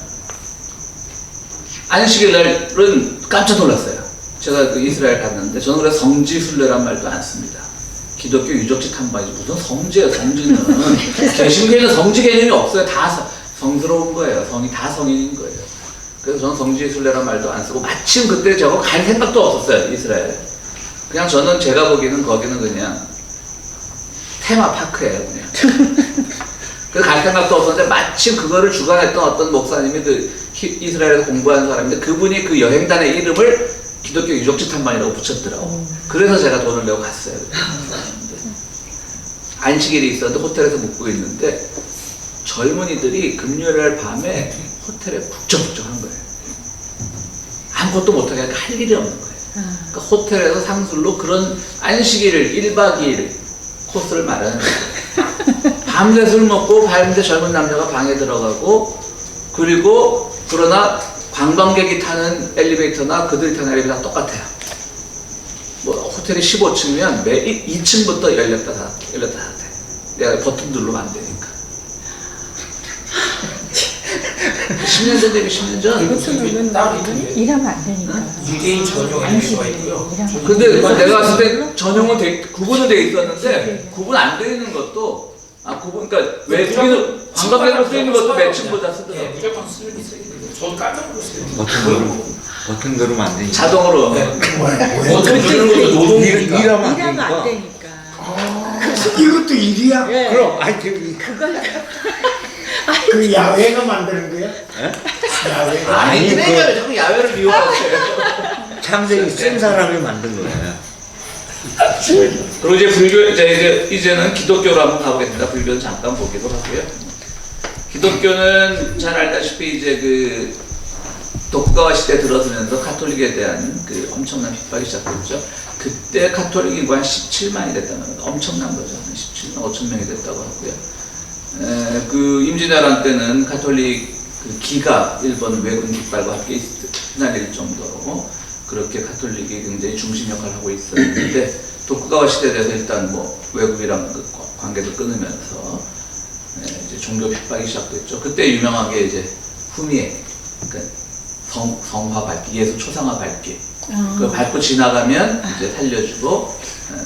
[SPEAKER 1] 안식일날은 깜짝 놀랐어요. 제가 그 이스라엘 갔는데 저는 그래서 성지순례란 말도 안 씁니다. 기독교 유적지 탐방이지 무슨 성지예요. 성지는 개신교에는 성지 개념이 없어요. 다 성스러운 거예요. 성이 다 성인인 거예요. 그래서 저는 성지순례란 말도 안 쓰고 마침 그때 저거 갈 생각도 없었어요. 이스라엘. 그냥 저는 제가 보기에는 거기는 그냥 테마파크예요, 그냥. 그 갈 생각도 없었는데 마침 그거를 주관했던 어떤 목사님이 그 이스라엘에서 공부하는 사람인데 그분이 그 여행단의 이름을 기독교 유적지 탐방이라고 붙였더라고. 그래서 제가 돈을 내고 갔어요. 안식일이 있었는데 호텔에서 묵고 있는데 젊은이들이 금요일날 밤에 호텔에 북적북적한 거예요. 아무것도 못하게 할 일이 없는 거예요. 그러니까 호텔에서 상술로 그런 안식일을 1박 2일 코스를 마련해요. 밤새 술 먹고 밤새 젊은 남자가 방에 들어가고 그리고 그러나 관광객이 타는 엘리베이터나 그들이 타는 엘리베이터가 똑같아요. 뭐 호텔이 15층이면 매 2층부터 열렸다 닫았대. 내가 버튼 누르면 안 되니까. 10년 전 대비 10년 전.
[SPEAKER 8] 이것은 일하면 안 되니까.
[SPEAKER 9] 유대인 전용 엘리베이터가 있고요.
[SPEAKER 1] 근데 내가 봤을 때 전용은 구분은 돼 있었는데 구분 안 돼 있는 것도 구분 그러니까 외국인 관광객으로 쓰여 있는 것도 몇 층보다 쓰더라고.
[SPEAKER 9] 무조건 쓰는 저도 깜짝 놀랐어요.
[SPEAKER 6] 버튼 누르면 안 되니까.
[SPEAKER 1] 자동으로.
[SPEAKER 9] 버튼 누르는 것도 노동이니까.
[SPEAKER 6] 일하면 안
[SPEAKER 8] 일하면 안
[SPEAKER 6] 되니까.
[SPEAKER 8] 되니까.
[SPEAKER 3] 이것도 일이야?
[SPEAKER 5] 그럼 아니
[SPEAKER 3] 그 야외가 만드는 거야? 야외.
[SPEAKER 1] 아니 그러니까 자꾸 야외를 이용하세요.
[SPEAKER 6] 창세기 쓴 사람이 만든 거예요.
[SPEAKER 1] 그리고 이제 불교 이제는 기독교로 한번 가보겠습니다. 불교는 잠깐 보기도 하고요. 기독교는 잘 알다시피 이제 그 도쿠가와 시대 들어서면서 카톨릭에 대한 그 엄청난 핍박이 시작됐죠. 그때 카톨릭 인구 한 17만이 됐다는 겁니다. 엄청난 거죠. 한 17만 5천 명이 됐다고 하고요. 그 임진왜란 때는 카톨릭 그 기가 일본 왜군 깃발과 함께 휘날릴 정도로 그렇게 카톨릭이 굉장히 중심 역할을 하고 있었는데 도쿠가와 시대에 대해서 일단 뭐 외국이랑 그 관계도 끊으면서 이제 종교 핍박이 시작됐죠. 그때 유명하게 이제 후미에 그러니까 성화 밝기, 예수 초상화 밝기 그 밟고 지나가면 이제 살려주고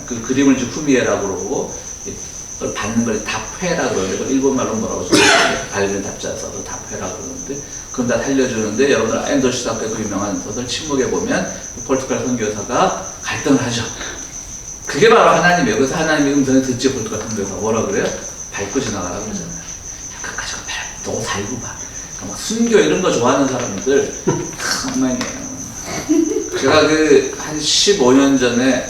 [SPEAKER 1] 그 그림을 이제 후미에라고 그러고 그걸 받는 걸 답회라 그러는데 그걸 일본말로 뭐라고 써요? 밟는 답자 써서 답회라 그러는데 그건 다 살려주는데 여러분들 앤더슈타크의 그 유명한 소설 침묵에 보면 포르투갈 선교사가 갈등을 하죠. 그게 바로 하나님이에요. 그래서 하나님의 음성을 듣지 포르투갈 선교사가 뭐라 그래요? 밟고 지나가라 그러잖아요. 끝까지 너 살고 봐. 그러니까 막 순교 이런 거 좋아하는 사람들 엉망이에요. 제가 그 한 15년 전에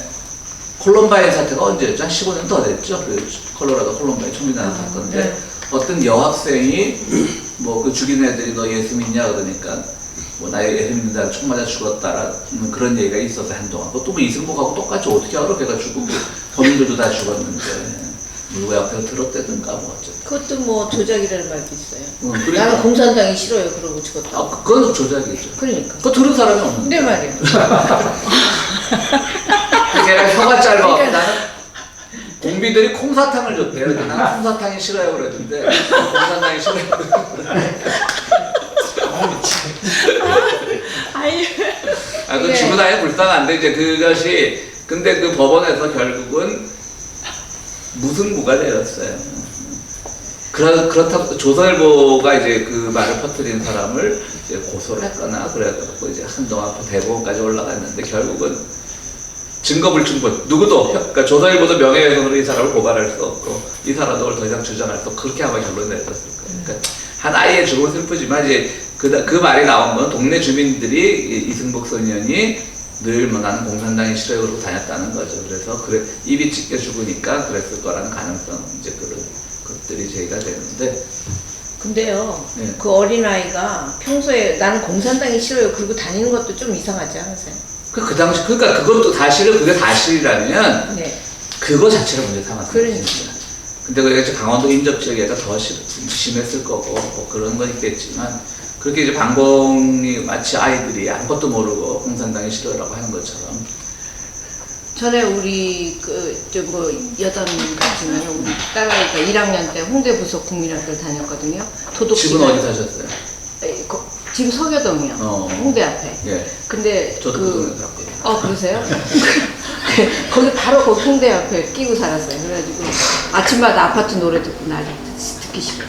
[SPEAKER 1] 콜럼바인 사태가 언제였죠? 한 15년 더 됐죠? 그 콜로라도 콜럼바인 총기난 사건인데 어떤 여학생이 뭐 그 죽인 애들이 너 예수 믿냐 그러니까 뭐 나 예수 믿는다 총 맞아 죽었다라는 그런 얘기가 있어서 한동안 그것도 뭐 이승복하고 똑같이 어떻게 알아? 걔가 죽고 범인들도 다 죽었는데 누구 앞에서 들었대든가 뭐 어쨌든
[SPEAKER 7] 그것도 뭐 조작이라는 말도 있어요.
[SPEAKER 1] 그러니까.
[SPEAKER 7] 나는 공산당이 싫어요. 그러고 죽었다.
[SPEAKER 1] 그건 조작이죠.
[SPEAKER 7] 그러니까.
[SPEAKER 1] 그거 들은 사람이 없는데.
[SPEAKER 7] 근데 말이야.
[SPEAKER 1] 걔가 혀가 짧아.
[SPEAKER 7] 그러니까
[SPEAKER 1] 나는 공비들이 콩사탕을 줬대요. 근데 나는 콩사탕이 싫어요 그랬는데 공산당이 싫어요. 그
[SPEAKER 7] 네.
[SPEAKER 1] 지구 아예 불쌍한데 이제 그것이 근데 그 법원에서 결국은 무승부가 되었어요. 그렇다고 조선일보가 이제 그 말을 퍼뜨린 사람을 이제 고소를 했거나 그래갖고 이제 한동안 대법원까지 올라갔는데 결국은 증거불충분 누구도 그러니까 조선일보도 명예훼손으로 이 사람을 고발할 수 없고 이 사람도 더 이상 주장할 수 없고 그렇게 아마 결론이 내렸을 거예요. 그러니까 한 아이의 죽음은 슬프지만 이제 그 말이 나온 건 동네 주민들이 이승복 소년이 늘 뭐 나는 공산당이 싫어요 그러고 다녔다는 거죠. 그래서 그래 입이 찢겨 죽으니까 그랬을 거라는 가능성 이제 그런 것들이 제기가 되는데.
[SPEAKER 7] 근데요,
[SPEAKER 1] 네.
[SPEAKER 7] 그 어린아이가 평소에 나는 공산당이 싫어요. 그러고 다니는 것도 좀 이상하지 않으세요?
[SPEAKER 1] 그 당시 그러니까 그것도 그게 사실이라면
[SPEAKER 7] 네.
[SPEAKER 1] 그거 자체를 문제 삼았어요.
[SPEAKER 7] 그러니까.
[SPEAKER 1] 근데 그게 강원도 인접 지역에가 더 심했을 거고 뭐 그런 건 있겠지만 그렇게 이제 방공이 마치 아이들이 아무것도 모르고 공산당이 싫어라고 하는 것처럼.
[SPEAKER 7] 전에 우리 뭐 여담 같지만 우리 딸아이가 1학년 때 홍대 부속 국민학교를 다녔거든요. 도덕
[SPEAKER 1] 집은
[SPEAKER 7] 시간.
[SPEAKER 1] 어디 사셨어요?
[SPEAKER 7] 지금 서교동이요. 홍대 앞에.
[SPEAKER 1] 예.
[SPEAKER 7] 근데
[SPEAKER 1] 저도 그 동네 살았거든요.
[SPEAKER 7] 그러세요? 거기 바로 거기 홍대 앞에 끼고 살았어요. 그래가지고 아침마다 아파트 노래 듣고 난리 듣기 싫어.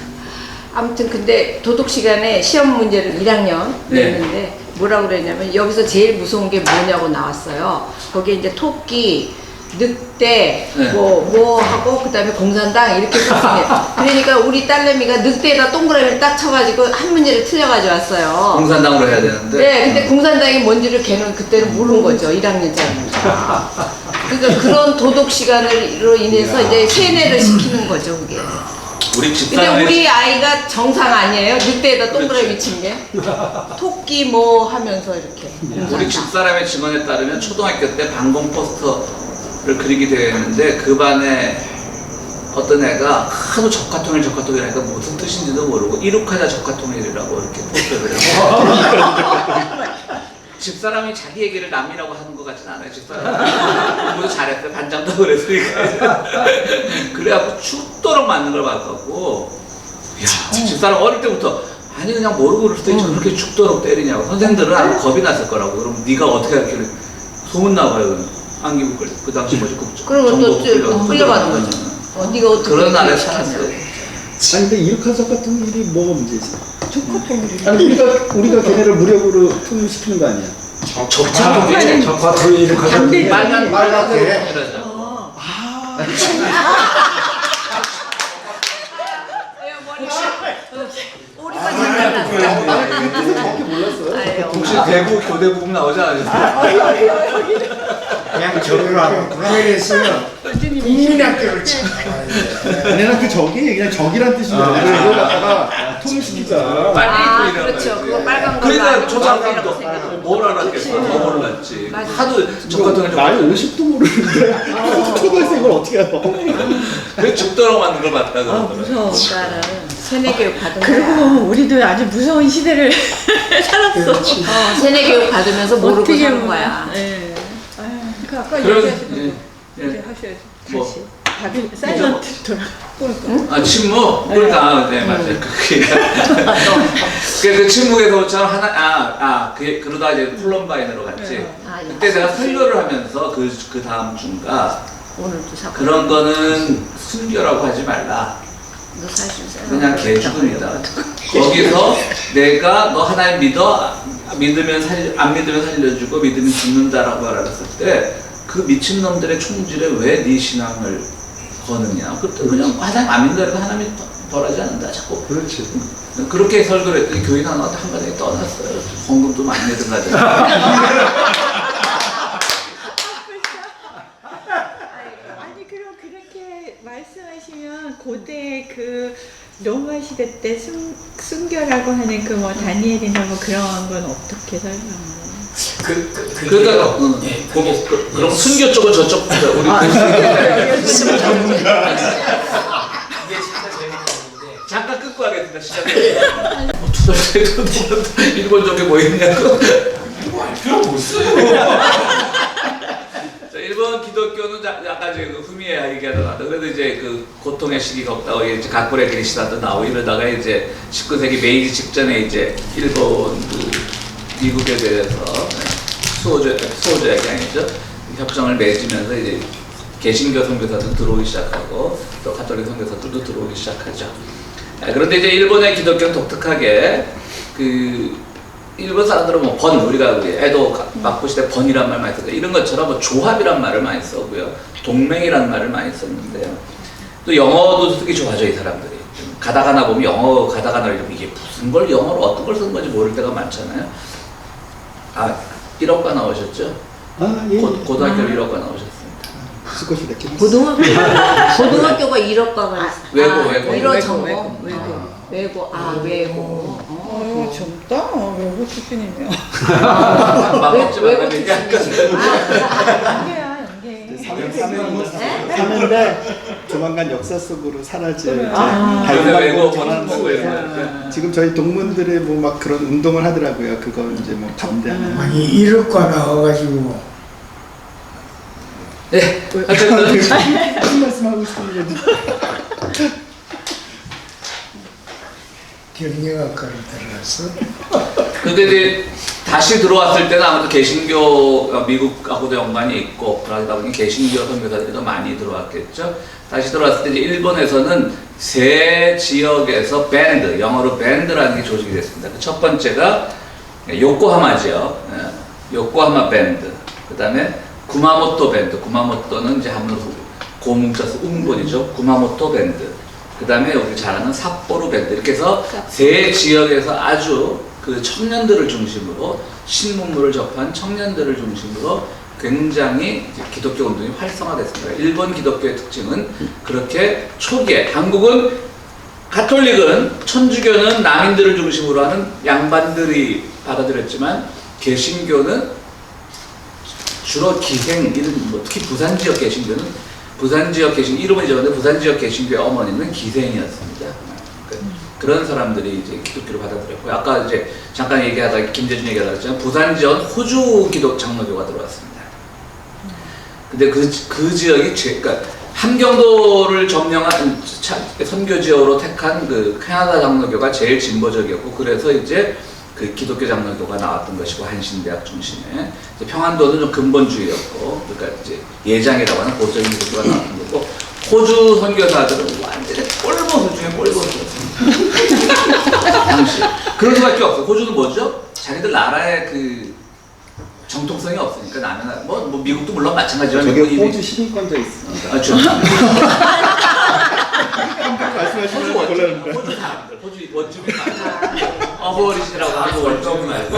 [SPEAKER 7] 아무튼 근데 도덕 시간에 시험 문제를 1학년 냈는데 뭐라고 그랬냐면 여기서 제일 무서운 게 뭐냐고 나왔어요. 거기에 이제 토끼, 늑대,
[SPEAKER 1] 네.
[SPEAKER 7] 뭐 하고 그다음에 공산당 이렇게 썼습니다. 그러니까 우리 딸내미가 늑대에다 동그라미를 딱 쳐가지고 한 문제를 틀려가지고 왔어요.
[SPEAKER 1] 공산당으로 해야 되는데.
[SPEAKER 7] 네, 근데 공산당이 뭔지를 걔는 그때는 모르는 거죠. 1학년짜리니까. 그러니까 그런 도덕 시간으로 인해서 이제 세뇌를 시키는 거죠, 그게.
[SPEAKER 1] 우리
[SPEAKER 7] 근데
[SPEAKER 1] 집사람의
[SPEAKER 7] 우리 아이가 정상 아니에요? 늑대에다 동그라미 친 게? 토끼 뭐 하면서 이렇게.
[SPEAKER 1] 우리 집사람의 증언에 따르면 초등학교 때 방공 포스터를 그리게 되었는데 그 반에 어떤 애가 하도 적화통일이라니까 무슨 뜻인지도 모르고 이륙하자 적화통일이라고 이렇게 포스터를 해요. 집사람이 자기 얘기를 남이라고 하는 것 같진 않아요. 집사람이 공부도 잘했어요. 반장도 그랬으니까. 그래갖고 죽도록 맞는 걸 봤었고, 야, 집사람 어릴 때부터 아니 그냥 모르고 그럴 때 저렇게 죽도록 때리냐고. 선생들은 아마 겁이 났을 거라고. 그럼 네가 어떻게 할게 소문 나봐요. 안기부 끌. 그 당시 뭐지?
[SPEAKER 7] 그러면 또 끌려가는 거죠. 네가 어떻게
[SPEAKER 1] 그런 날에
[SPEAKER 7] 살았어?
[SPEAKER 1] 살았어요.
[SPEAKER 5] 아니 근데 이륙한 같은 일이 뭐가 문제지? 아니 우리가 걔네를 무력으로 통일시키는 거 아니야?
[SPEAKER 2] 적화통일 이렇게 하는데
[SPEAKER 1] 빨갛게.
[SPEAKER 5] 그 뜻을 정확히 몰랐어요.
[SPEAKER 1] 혹시 대구 교대부분 나오지 않으셨어요?
[SPEAKER 3] 그냥 저기로 하겠구나. 그랬으면 국민학교를 찾아가야 돼.
[SPEAKER 5] 아니 난그 적이 그냥 적이란 뜻인 거야. 그걸 갖다가 통일시키자.
[SPEAKER 7] 아, 그렇죠. 그거 빨간 거.
[SPEAKER 1] 그러니까 초등학교 뭘 알았겠어. 더 몰랐지.
[SPEAKER 7] 맞아.
[SPEAKER 1] 하도 적화통일
[SPEAKER 5] 나이 50도 모르는데 초등학생 이걸 어떻게 알아?
[SPEAKER 1] 그 죽도록 만든 걸 봤다 그러더라고요.
[SPEAKER 4] 무서워.
[SPEAKER 7] 딸은 세뇌교육 받은
[SPEAKER 4] 그리고
[SPEAKER 7] 거야.
[SPEAKER 4] 우리도 아주 무서운 시대를 살았어.
[SPEAKER 7] 세뇌교육 받으면서 모르고
[SPEAKER 4] 어떻게
[SPEAKER 7] 사는
[SPEAKER 4] 보면.
[SPEAKER 7] 거야.
[SPEAKER 4] 예. 아유, 그 아까
[SPEAKER 1] 그럼,
[SPEAKER 4] 얘기하신
[SPEAKER 1] 예,
[SPEAKER 4] 거
[SPEAKER 1] 예.
[SPEAKER 4] 이제 하셔야지.
[SPEAKER 1] 뭐?
[SPEAKER 4] 다시. 답이 사이먼트 돌아.
[SPEAKER 1] 아 침묵? 그러니까 네 맞아요. 그 침묵에서처럼 그러다 이제 콜럼바인으로 갔지.
[SPEAKER 7] 아,
[SPEAKER 1] 그때 내가 설교를 하면서 그 다음 주인가
[SPEAKER 7] 오늘도 사고.
[SPEAKER 1] 그런 거는 순교라고 하지 말라.
[SPEAKER 7] 너 사실
[SPEAKER 1] 그냥 개죽음이다. 거기서 내가 너 하나님 믿어? 안 믿으면 살려주고 믿으면 죽는다라고 알았을 때 그 미친놈들의 총질에 왜 네 신앙을 거느냐. 그냥 하나님 안 믿는다고 하나님이 벌하지 않는다. 자꾸
[SPEAKER 2] 그렇지.
[SPEAKER 1] 그렇게 설교를 했더니 교인 하나가 한가닥에 떠났어요. 헌금도 많이 내든가잖아.
[SPEAKER 8] 아니 그럼 그렇게 말씀하시면 고대 그 로마 시대 때 순교라고 하는 그 뭐 다니엘이나 뭐 그런 건 어떻게 설명해요?
[SPEAKER 1] 그러니까 그럼 순교 쪽은 저쪽 우리 잠깐 끊고 하겠습니다. 시작해. 투덜대도 일본 쪽에 뭐 있냐고.
[SPEAKER 9] 필요 없어요.
[SPEAKER 1] 자, 일본 기독교는 약간 이제 그 후미에 얘기하다가 그래도 이제 그 고통의 시기가 없다고 이제 가쿠레 그리시다도 나오고 이러다가 이제 19세기 메이지 직전에 이제 일본 그 미국에 대해서 수호조약이 아니죠. 협정을 맺으면서 이제 개신교 선교사도 들어오기 시작하고 또 가톨릭 선교사들도 들어오기 시작하죠. 그런데 이제 일본의 기독교는 독특하게 그 일본 사람들은 뭐 우리가 에도 막고 시대 번이란 말 많이 썼는데 이런 것처럼 뭐 조합이란 말을 많이 쓰고요. 동맹이란 말을 많이 썼는데요. 또 영어도 쓰기 좋아져 이 사람들이. 가다가나 보면 영어 가다가나 이러면 이게 무슨 걸 영어로 어떤 걸 쓰는 건지 모를 때가 많잖아요. 1억과 나오셨죠?
[SPEAKER 5] 예.
[SPEAKER 1] 고등학교 1억과 나오셨습니다.
[SPEAKER 5] 무슨 것이 됐겠지?
[SPEAKER 7] 고등학교가 1억과가
[SPEAKER 1] 외고.
[SPEAKER 7] 1호 전공.
[SPEAKER 4] 외고.
[SPEAKER 7] 외고.
[SPEAKER 4] 젊다. 외고 출신이면.
[SPEAKER 7] 외고 출신.
[SPEAKER 8] 연계야 연계.
[SPEAKER 5] 사는데 조만간 역사 속으로 사라질
[SPEAKER 1] 외고
[SPEAKER 5] 전환
[SPEAKER 1] 번호
[SPEAKER 5] 지금 저희 동문들의 뭐 막 그런 운동을 하더라고요. 그거 이제 뭐 반대하는.
[SPEAKER 3] 아니 이륙과 나와가지고
[SPEAKER 1] 네.
[SPEAKER 5] 무슨 말씀하고 있습니다.
[SPEAKER 3] 경영학과를 들어갔어.
[SPEAKER 1] 근데 이제 다시 들어왔을 때는 아무래도 개신교 미국하고도 연관이 있고 그러다 보니 개신교 선교사들이 더 많이 들어왔겠죠. 다시 들어왔을 때 이제 일본에서는 세 지역에서 밴드, 영어로 밴드라는 게 조직이 됐습니다. 첫 번째가 요코하마죠. 요코하마 밴드. 그다음에 구마모토 밴드. 구마모토는 이제 한번 고문자수 음본이죠. 구마모토 밴드. 그다음에 여기 잘 아는 삿포로 밴드. 이렇게 해서 세 지역에서 아주 그 청년들을 중심으로 신문물을 접한 청년들을 중심으로 굉장히 이제 기독교 운동이 활성화됐습니다. 일본 기독교의 특징은 그렇게 초기에 한국은 가톨릭은 천주교는 남인들을 중심으로 하는 양반들이 받아들였지만 개신교는 주로 기생 뭐 특히 부산 지역 개신교는 부산 지역 개신 이름은 잊었는데 부산 지역 개신교의 어머니는 기생이었습니다. 그런 사람들이 이제 기독교를 받아들였고요. 아까 이제 잠깐 얘기하다 김재준 얘기하다 했지만 부산 지역은 호주 기독 장로교가 들어왔습니다. 근데 그 지역이 그러니까 함경도를 점령한 선교 지역으로 택한 그 캐나다 장로교가 제일 진보적이었고 그래서 이제 그 기독교 장로교가 나왔던 것이고 한신대학 중심에 이제 평안도는 좀 근본주의였고 그러니까 이제 예장이라고 하는 보수적인 기독교가 나왔던 거고 호주 선교사들은 완전히 꼴보수 중에 꼴보수였습니다. 당시 그럴 수밖에 없어. 호주는 뭐죠? 자기들 나라의 그 정통성이 없으니까 나는 뭐 미국도 물론 마찬가지지만
[SPEAKER 5] 저게
[SPEAKER 1] 미국이
[SPEAKER 5] 호주 시민권자 있습니다.
[SPEAKER 1] 아, 죄송합니다.
[SPEAKER 5] 말씀하시면
[SPEAKER 1] 호주
[SPEAKER 5] 곤란합니다.
[SPEAKER 1] 호주 사람들, 호주 원주민 말고 어버리시라고 하고 원주민 말고.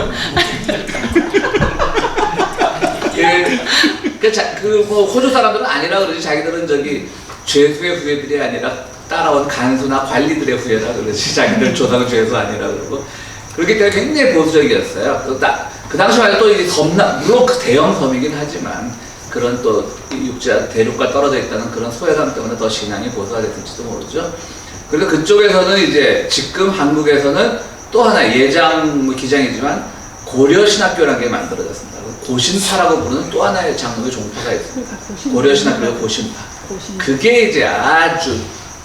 [SPEAKER 1] 뭐 호주 사람들은 아니라 그러지 자기들은 저기 죄수의 후예들이 아니라 따라온 간수나 관리들의 후예라 그러지 자기들 조상은 죄수 아니라 그러고 그렇기 때문에 굉장히 보수적이었어요. 그 당시만 해도 또 이게 물론 그 대형 섬이긴 하지만 그런 또 육지와 대륙과 떨어져 있다는 그런 소외감 때문에 더 신앙이 보수가 됐을지도 모르죠. 그래서 그쪽에서는 이제 지금 한국에서는 또 하나 예장 기장이지만 고려신학교라는 게 만들어졌습니다. 고신파라고 부르는 또 하나의 장로의 종파가 있습니다. 고려신학교의 고신파. 그게 이제 아주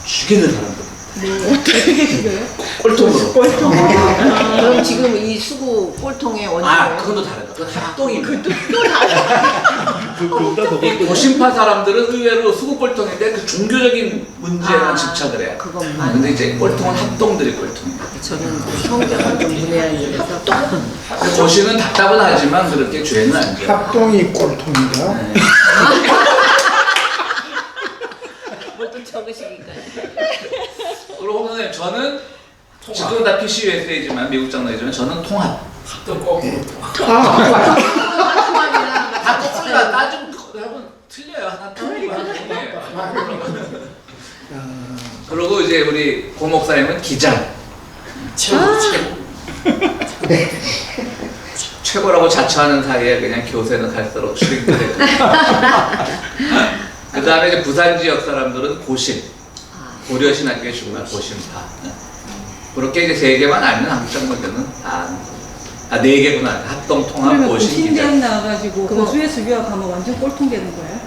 [SPEAKER 1] 죽이는 사람들.
[SPEAKER 4] 어떻게 죽여요?
[SPEAKER 1] 꼴통으로.
[SPEAKER 7] 그럼 지금 이 수구 꼴통의 원인은
[SPEAKER 1] 그것도 다르다. 그건 합동입니다.
[SPEAKER 7] 또 다르다.
[SPEAKER 5] 그보다 더
[SPEAKER 1] 이 고신파 사람들은 의외로 수구 꼴통인데 그 종교적인 문제에만 집착을 해요.
[SPEAKER 7] 그것만.
[SPEAKER 1] 근데 이제 꼴통은 합동들이 꼴통입니다.
[SPEAKER 7] 저는 성경을 좀 문외한이라서
[SPEAKER 1] 고신은 답답은 하지만 그렇게 죄는 안 져요.
[SPEAKER 3] 합동이 꼴통이다.
[SPEAKER 7] 뭐또 적으시니까.
[SPEAKER 1] 그리고 홍 선생님 저는 지금 다 PCUSA지만 미국 장로이지만 저는 통합. 다 똑같아. 나좀 여러분 틀려요. 하나 틀리고 하나 틀려요. 그리고 이제 우리 고 목사님은 기장. 최고라고 자처하는 사이에 그냥 교세는 갈수록 줄이게 되고. 그 다음에 이제 부산 지역 사람들은 고신. 고려신학교에 주구나 고신파. 그렇게 이제 세 개만 알면 한국 장로교는 네 개구나. 합동 통합
[SPEAKER 4] 그러면
[SPEAKER 1] 고신
[SPEAKER 4] 고신대학
[SPEAKER 1] 기장.
[SPEAKER 4] 나와가지고 호주에서 유학하면 완전 꼴통 되는 거예요?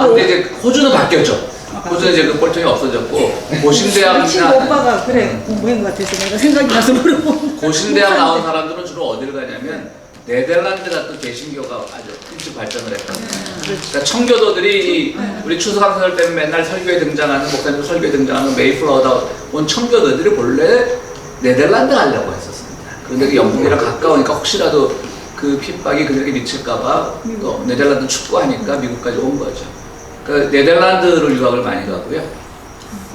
[SPEAKER 1] 근데 이제 호주는 바뀌었죠. 호주는 이제 그 꼴통이 없어졌고
[SPEAKER 4] 친구
[SPEAKER 1] 고신대학이나
[SPEAKER 4] 오빠가 그래 공부한 것 같아서 내가 생각이 나서 물어본
[SPEAKER 1] 고신대학 나온 사람들은 주로 어디를 가냐면 네덜란드 같은 개신교가 아주 일찍 발전을 했거든요. 그러니까 청교도들이 우리 추수감사절 때문에 맨날 설교에 등장하는 목사님 설교에 등장하는 메이플라워다 온 청교도들이 본래 네덜란드 가려고 했었습니다. 그런데 그 영국이랑 가까우니까 혹시라도 그 핍박이 그들에게 미칠까봐 또 네덜란드 축구하니까 미국까지 온 거죠. 그 네덜란드로 유학을 많이 가고요.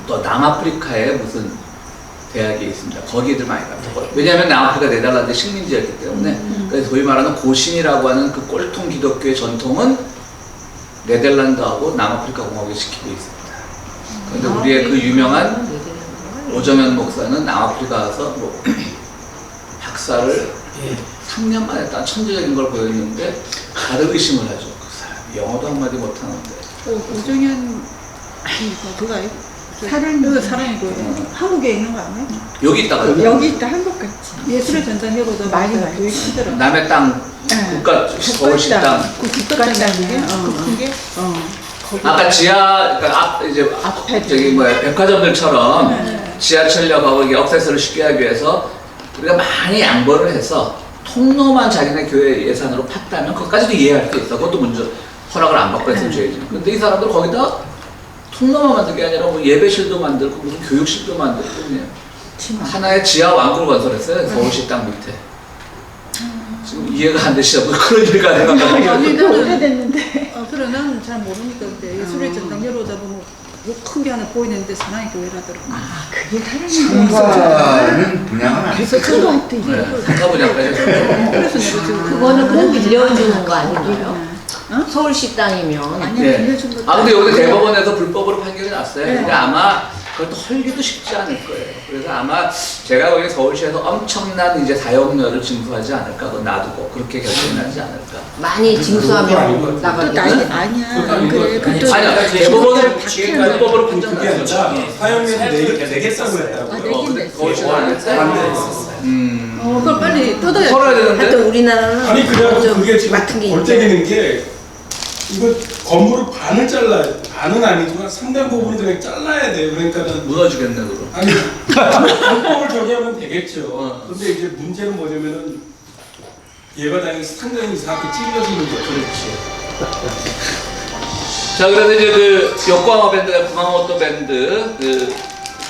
[SPEAKER 1] 또 남아프리카에 무슨 대학이 있습니다. 거기들 많이 갑니다. 왜냐하면 남아프리카 네덜란드 식민지였기 때문에 그래서 소위 말하는 고신이라고 하는 그 꼴통 기독교의 전통은 네덜란드하고 남아프리카 공화국에 지키고 있습니다. 그런데 우리의 그 유명한 오정현 목사는 남아프리카 가서 뭐 박사를 3년 만에 딴 천재적인 걸 보였는데 다들 의심을 하죠. 그 사람 영어도 한마디 못하는데.
[SPEAKER 4] 오정현 그거 사람이고 한국에 있는 거 아니야?
[SPEAKER 1] 여기 있다가
[SPEAKER 8] 여기 있다 한국 같이.
[SPEAKER 4] 예술의 전당회고도
[SPEAKER 8] 많이
[SPEAKER 4] 맞아,
[SPEAKER 8] 많이
[SPEAKER 4] 교육 시더라고.
[SPEAKER 1] 남의 땅 국가 서울식당
[SPEAKER 4] 그 국가장이야.
[SPEAKER 8] 그게
[SPEAKER 1] 아까 지하 그러니까 이제 저기 뭐야 백화점들처럼 지하철역하고 이게 억세스를 쉽게 하기 위해서 우리가 많이 양보를 해서 통로만 자기네 교회 예산으로 팠다면 그것까지도 이해할 수 있어. 그것도 문제 허락을 안 받고 했으면 죄지. 근데 이 사람들 거기다 통로만 만든 게 아니라 뭐 예배실도 만들고 무슨 교육실도 만들고 그냥 하나의 지하 왕국을 건설했어요. 서울시 땅 밑에. 지금 이해가 안 되시죠? 뭐 그런 일이 가능한가?
[SPEAKER 4] 아니 나는
[SPEAKER 8] 오래됐는데.
[SPEAKER 4] 그래 나는 잘 모르니까 근데 예술의 전당 열어다 보면 큰 게 하나 보이는데 사나이 교회라더라고.
[SPEAKER 8] 아, 그게 다른
[SPEAKER 6] 상가는 분양은 안
[SPEAKER 4] 그래서 그거한테 이게
[SPEAKER 1] 상가 분양까지.
[SPEAKER 4] 그래서 내가 지금
[SPEAKER 7] 그거는 그냥 빌려주는 거 아닌가요? 서울시 땅이면.
[SPEAKER 4] 아니야
[SPEAKER 1] 예.
[SPEAKER 4] 빌려준 거.
[SPEAKER 1] 아 근데 여기 대법원에서 불법으로 판결이 났어요. 근데 아마 그것도 헐기도 쉽지 않을 거예요. 그래서 아마 제가 보기엔 서울시에서 엄청난 이제 사용료를 징수하지 않을까, 그건 놔두고 그렇게 결정이 나지 않을까.
[SPEAKER 7] 많이 징수하면 나가겠죠.
[SPEAKER 8] 아니야. 그래. 그것도
[SPEAKER 1] 아니야, 대법원은 불법으로 판정
[SPEAKER 9] 그게 아니라
[SPEAKER 1] 났어요.
[SPEAKER 9] 사용료를 내겠다고 했다고.
[SPEAKER 1] 근데 서울시가 안 했어요.
[SPEAKER 4] 그걸 빨리 뜯어야
[SPEAKER 1] 털어야 되는데.
[SPEAKER 7] 하여튼 우리나라는
[SPEAKER 9] 아니 그래갖고 그게 지금
[SPEAKER 7] 같은 게
[SPEAKER 9] 골
[SPEAKER 7] 있죠.
[SPEAKER 9] 때리는 게 이거 건물을 반을 잘라야 돼. 반은 아니지만 상당 부분을 그냥 잘라야 돼요. 그러니까는
[SPEAKER 1] 무너지겠네 그럼.
[SPEAKER 9] 아니 불법을 저기 하면 되겠죠.
[SPEAKER 1] 어.
[SPEAKER 9] 근데 이제 문제는 뭐냐면은 예과당이 상당히 이상하게 찔러지는 거죠. 그렇지.
[SPEAKER 1] 자 그래서 이제 그 요코하마 밴드가 구마모토 밴드, 그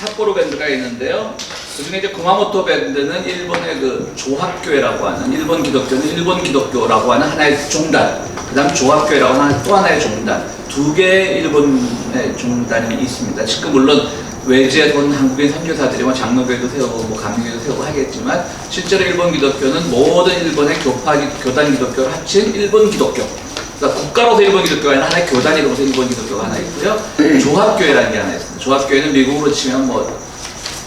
[SPEAKER 1] 삿포로 밴드가 있는데요. 그중에 이제 구마모토 밴드는 일본의 그 조합교회라고 하는, 일본 기독교는 일본 기독교라고 하는 하나의 종단, 그다음 조합교회라고 하는 또 하나의 종단, 두 개의 일본의 종단이 있습니다. 지금 물론 외지에서 온 한국인 선교사들이 뭐 장로교회도 세우고 뭐 감리교회도 세우고 하겠지만 실제로 일본 기독교는 모든 일본의 교단 기독교를 합친 일본 기독교. 그러니까 국가로서 일본 기독교가 아니라 하나의 교단으로서 일본 기독교가 하나 있고요. 조합교회라는 게 하나 있습니다. 조합교회는 미국으로 치면 뭐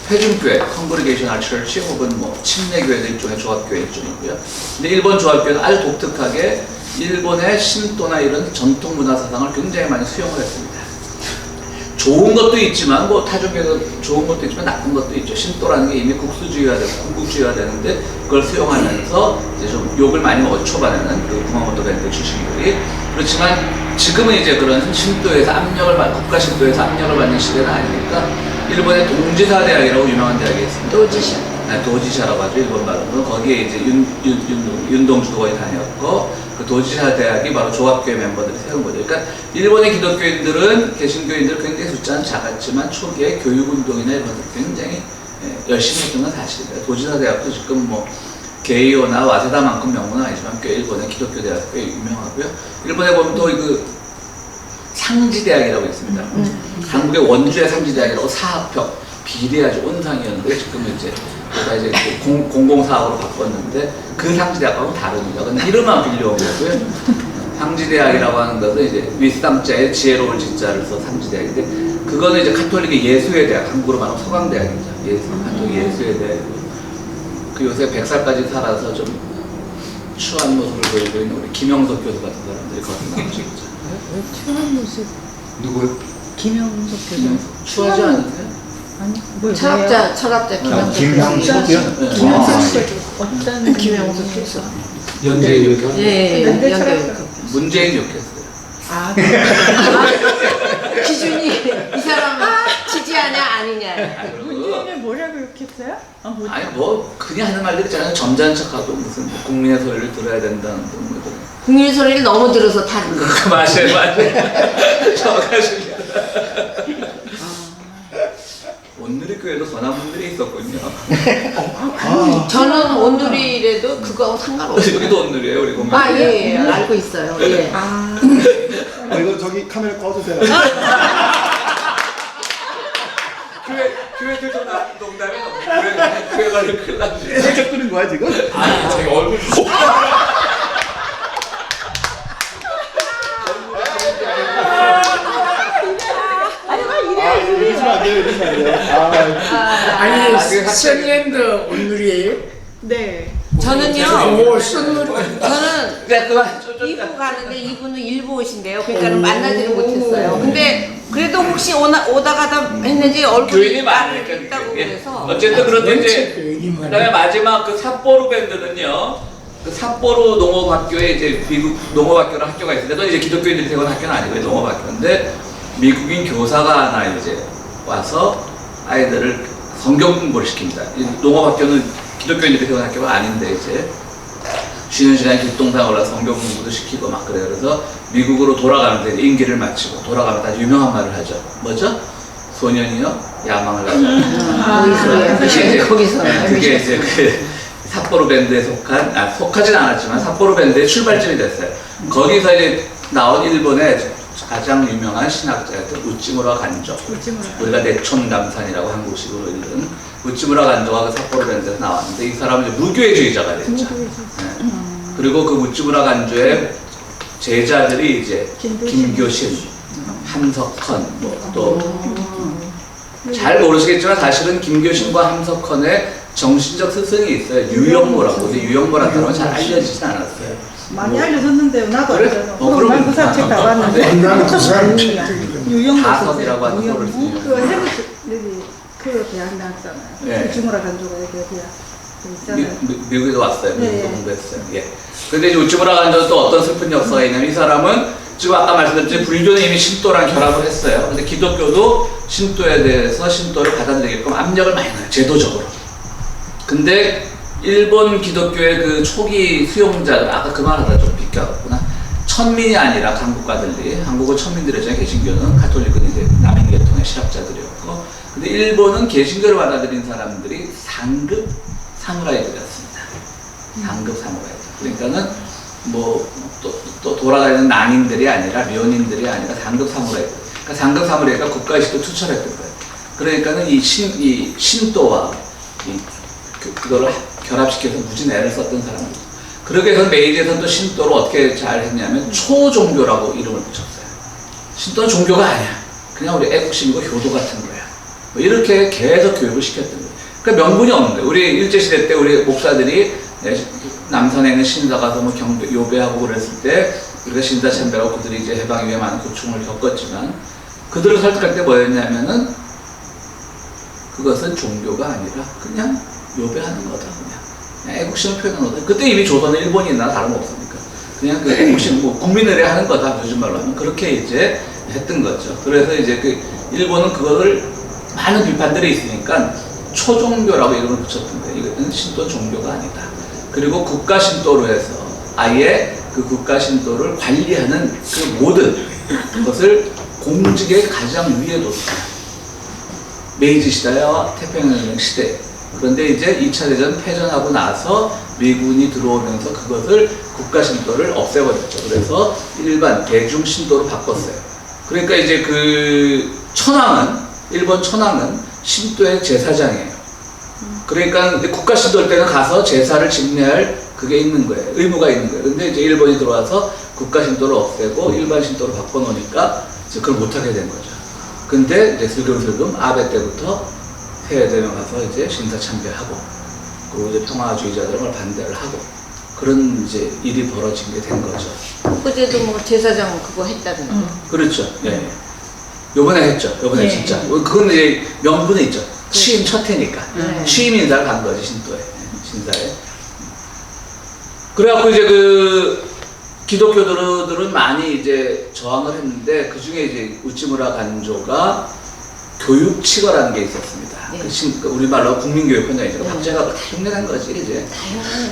[SPEAKER 1] 회중교회, 컨그리게이셔널 처치 혹은 뭐 침례교회들 일종의 조합교회 일종이고요. 근데 일본 조합교회는 아주 독특하게 일본의 신도나 이런 전통 문화 사상을 굉장히 많이 수용을 했습니다. 좋은 것도 있지만 뭐 타종교에서 좋은 것도 있지만 나쁜 것도 있죠. 신도라는 게 이미 국수주의가 되고 군국주의가 되는데 그걸 수용하면서 이제 좀 욕을 많이 먹어 초반에는 그 구마모토 밴드 출신들이. 그렇지만 지금은 이제 그런 신도에서 압력을 받, 국가 신도에서 압력을 받는 시대는 아니니까 일본의 동지사 대학이라고 유명한 대학이 있습니다.
[SPEAKER 7] 도지사.
[SPEAKER 1] 네, 도지사라고 하죠, 일본 말로는. 거기에 이제 윤동주도 거기 다녔고, 그 도지사 대학이 바로 조합교회 멤버들이 세운 거죠. 그러니까 일본의 기독교인들은, 개신교인들은 굉장히 숫자는 작았지만 초기에 교육운동이나 이런 것들 굉장히 열심히 했던 건 사실이에요. 도지사 대학도 지금 뭐 게이오나 와세다만큼 명문은 아니지만 꽤 일본의 기독교 대학 꽤 유명하고요. 일본에 보면 또 그 상지대학이라고 있습니다. 한국의 원주의 상지대학이라고 사학평 비례하지 온상이었는데 지금 이제 제가 이제 공공사학으로 바꿨는데 그 상지대학하고는 다릅니다. 근데 이름만 빌려온 거고요. 상지대학이라고 하는 것은 이제 윗상자에 지혜로울 진자를 써 상지대학인데 그거는 이제 카톨릭의 예수의 대학, 한국으로 말하면 서강대학이죠. 카톨릭 예수의 대학이고 그 요새 100살까지 살아서 좀 추한 모습을 보이고 있는 우리 김영석 교수 같은 사람들이 거기 나오시죠.
[SPEAKER 8] 추한 모습.
[SPEAKER 6] 누구?
[SPEAKER 8] 김영석 교수.
[SPEAKER 1] 추하지 않으세요?
[SPEAKER 8] 아니, 뭐
[SPEAKER 7] 철학자 김영석.
[SPEAKER 6] 김영석이요?
[SPEAKER 8] 김영석 씨 어떤
[SPEAKER 7] 김영석 교수.
[SPEAKER 2] 연재교회가
[SPEAKER 7] 예,
[SPEAKER 8] 연대
[SPEAKER 7] 연대.
[SPEAKER 8] 철학자.
[SPEAKER 1] 문재인 욕했어요.
[SPEAKER 8] 아,
[SPEAKER 7] 기준이 이 사람 지지하냐 아니냐.
[SPEAKER 8] 문재인을 뭐라고 욕했어요? 아, 뭐
[SPEAKER 1] 아니 뭐 그냥 하는 말들이 있잖아요. 점잖은 척하고 무슨 뭐 국민의 소리를 들어야 된다는 뭐
[SPEAKER 7] 국민 소리를 너무 들어서 타는 거.
[SPEAKER 1] 맞아요. 정확하십니다. 온누리 교회도 선한 분들이 있었군요.
[SPEAKER 7] 저는 온누리라도 그거하고 상관없어요.
[SPEAKER 1] 우리도 온누리예요, 우리 공간.
[SPEAKER 7] 아, 예, 예, 알고 있어요. 예.
[SPEAKER 5] 이거 저기 카메라 꺼주세요.
[SPEAKER 1] 교회들 좀 농담이 너무 교회 관리 큰일 났지.
[SPEAKER 5] 살짝 끄는 거야 지금?
[SPEAKER 1] 아니, 저기 얼굴
[SPEAKER 5] 이러시면 안 돼요, 이러시면 안 돼요.
[SPEAKER 3] 아니 선년도 온누리예요?
[SPEAKER 8] 네.
[SPEAKER 7] 저는요,
[SPEAKER 3] 오 선누리.
[SPEAKER 7] 저는
[SPEAKER 1] 네, 그만.
[SPEAKER 7] 2부 가는데 이분은 일부 오신대요. 그러니까 만나지는 못했어요. 근데 그래도 혹시 오다 가다 했는지 얼굴이
[SPEAKER 1] 교인이
[SPEAKER 7] 말을
[SPEAKER 1] 많으니까.
[SPEAKER 7] 했다고
[SPEAKER 1] 예.
[SPEAKER 7] 그래서
[SPEAKER 1] 어쨌든 그런데 이제
[SPEAKER 3] 교인이
[SPEAKER 1] 그다음에 마지막 그 삿포로 밴드는요. 그 삿포로 농업학교에 이제 미국 농업학교라는 학교가 있는데 그건 이제 기독교인들이 세운 학교는 아니고요. 농업학교인데 미국인 교사가 하나 이제 와서 아이들을 성경 공부를 시킵니다. 이 농업학교는 기독교인들이 세운 학교가 아닌데 이제 쉬는 시간에 길동산 올라서 성경 공부도 시키고 막 그래요. 그래서 미국으로 돌아가는데 임기를 마치고 돌아가면 아주 유명한 말을 하죠. 뭐죠? 소년이요 야망을 가져.
[SPEAKER 7] 거기서
[SPEAKER 1] 그게 이제 그 삿포로 밴드에 속하진 않았지만 삿포로 밴드의 출발점이 됐어요. 거기서 이제 나온 일본의 가장 유명한 신학자였던 우찌무라 간조. 우리가 내촌감산이라고 한국식으로 읽는 우찌무라 간조가 그 삿포로 밴드에서 나왔는데 이 사람은 이제 무교회주의자가 됐죠. 네. 그리고 그 우찌무라 간조의 제자들이 이제 김교신, 함석헌, 또 잘 모르시겠지만 사실은 김교신과 함석헌의 정신적 스승이 있어요. 유영모라고. 근데 유영모라는 사람은 잘 알려지진 않았어요.
[SPEAKER 4] 많이 알려졌는데요. 나도
[SPEAKER 1] 그래?
[SPEAKER 4] 알잖아.
[SPEAKER 1] 그럼
[SPEAKER 4] 난그 사람 책 다 봤는데.
[SPEAKER 3] 나는 그 사람 책
[SPEAKER 4] 유영모
[SPEAKER 1] 다섯이라고 하는 소를 쓰요.
[SPEAKER 4] 그 해부 여기 그 대학 나왔잖아요.
[SPEAKER 1] 네.
[SPEAKER 4] 우찌무라 간조가 여기 대학 있잖아요.
[SPEAKER 1] 미국에도 왔어요. 미국에도
[SPEAKER 4] 네.
[SPEAKER 1] 공부했어요. 예. 근데 이제 우찌무라 간조는 또 어떤 슬픈 역사가 있냐면 이 사람은 지금 아까 말씀드렸듯이 불교는 이미 신도랑 결합을 했어요. 근데 기독교도 신도에 대해서 신도를 받아들이게끔 압력을 많이 넣어요. 제도적으로. 근데 일본 기독교의 그 초기 수용자들, 아까 그 말하다 좀 비껴갔구나. 천민이 아니라 한국과 달리, 한국은 천민들이잖아요. 개신교는, 가톨릭은 이제 남인계통의 실학자들이었고. 근데 일본은 개신교를 받아들인 사람들이 상급 사무라이들이었습니다. 상급 사무라이들. 그러니까는 또 돌아다니는 낭인들이 아니라 묘인들이 아니라 상급 사무라이들. 그러니까 상급 사무라이가 국가의식도 투철했던 거예요. 그러니까는 이 신도와 그거를 결합시켜서 무진 애를 썼던 사람들. 그러게 해서 메이지에서는 또 신도를 어떻게 잘 했냐면 초종교라고 이름을 붙였어요. 신도는 종교가 아니야. 그냥 우리 애국심이고 효도 같은 거야. 뭐 이렇게 계속 교육을 시켰던 거예요. 그러니까 명분이 없는 거예요. 우리 일제시대 때 우리 목사들이 남산에 있는 신사 가서 뭐 요배하고 그랬을 때 우리가 신사 참배하고 그들이 이제 해방이 위해 많은 고충을 겪었지만 그들을 설득할 때 뭐였냐면은 그것은 종교가 아니라 그냥 요배하는 거다. 그냥 애국심을 표현하는 거다. 그때 이미 조선은 일본이나 다름없으니까 그냥 그 애국심 국민의례 하는 거다. 요즘 말로 하면 그렇게 이제 했던 거죠. 그래서 이제 그 일본은 그거를 많은 비판들이 있으니까 초종교라고 이름을 붙였던 거예요. 이거는 신도 종교가 아니다. 그리고 국가 신도로 해서 아예 그 국가 신도를 관리하는 그 모든 것을 공직의 가장 위에 뒀어요. 메이지 시대와 태평양 시대. 그런데 이제 2차 대전 패전하고 나서 미군이 들어오면서 그것을 국가 신도를 없애버렸죠. 그래서 일반 대중 신도로 바꿨어요. 그러니까 이제 그 일본 천황은 신도의 제사장이에요. 그러니까 국가 신도일 때는 가서 제사를 집례할 그게 있는 거예요. 의무가 있는 거예요. 근데 이제 일본이 들어와서 국가 신도를 없애고 일반 신도로 바꿔놓으니까 이제 그걸 못하게 된 거죠. 근데 이제 슬금슬금 아베 때부터 세계대면 가서 이제 신사 참배하고 그리고 이제 평화주의자들을 반대를 하고 그런 이제 일이 벌어진 게 된 거죠.
[SPEAKER 7] 그제도 뭐 제사장 그거 했다던데.
[SPEAKER 1] 그렇죠. 예. 요번에 했죠. 요번에
[SPEAKER 7] 네.
[SPEAKER 1] 진짜. 그건 이제 명분이 있죠. 취임 첫 해니까.
[SPEAKER 7] 네.
[SPEAKER 1] 취임 인사를 간 거지, 신도에. 신사에. 그래갖고 이제 그 기독교들은 많이 이제 저항을 했는데 그 중에 이제 우찌무라 간조가 교육치거라는 게 있었습니다.
[SPEAKER 7] 네.
[SPEAKER 1] 그 우리말로 국민교육헌장이죠.
[SPEAKER 7] 네.
[SPEAKER 1] 박제가 흉내낸 거지, 이제.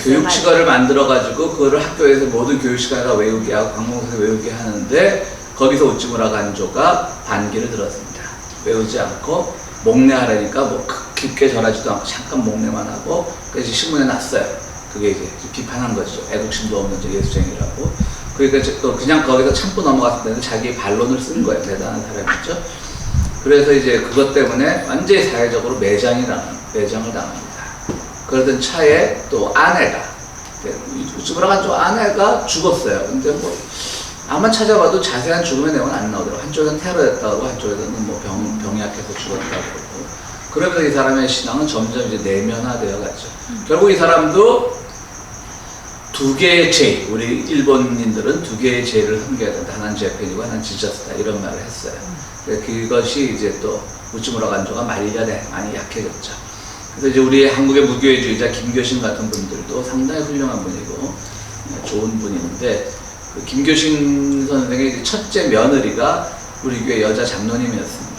[SPEAKER 1] 교육치거를 만들어가지고 그거를 학교에서 모든 교육시간에다 외우게 하고 관공서에 외우게 하는데 거기서 우찌무라 간조가 반기를 들었습니다. 외우지 않고 목례하라니까 뭐 깊게 절하지도 않고 잠깐 목례만 하고 그래서 신문에 났어요. 그게 이제 비판한 거죠. 애국심도 없는 예수쟁이라고. 그러니까 또 그냥 거기서 참고 넘어갔을 때는 자기 반론을 쓴 거예요. 대단한 사람이죠. 그래서 이제 그것 때문에 완전히 사회적으로 매장을 당합니다. 그러던 차에 또 아내가 우찌무라 간조 아내가 죽었어요. 근데 뭐 아마 찾아봐도 자세한 죽음의 내용은 안 나오더라고요. 한쪽은 테러했다고 한쪽에서는 뭐 병이 약해서 죽었다고 그러고. 그러면서 이 사람의 신앙은 점점 이제 내면화되어 갔죠. 결국 이 사람도 두 개의 죄, 우리 일본인들은 두 개의 죄를 섬겨야 된다. 하나는 재팬이고 하나는 지저스다. 이런 말을 했어요. 그것이 이제 또 우찌무라 간조가 말년에 많이 약해졌죠. 그래서 이제 우리 한국의 무교회주의자 김교신 같은 분들도 상당히 훌륭한 분이고 좋은 분인데 그 김교신 선생의 첫째 며느리가 우리 교회 여자 장로님이었습니다.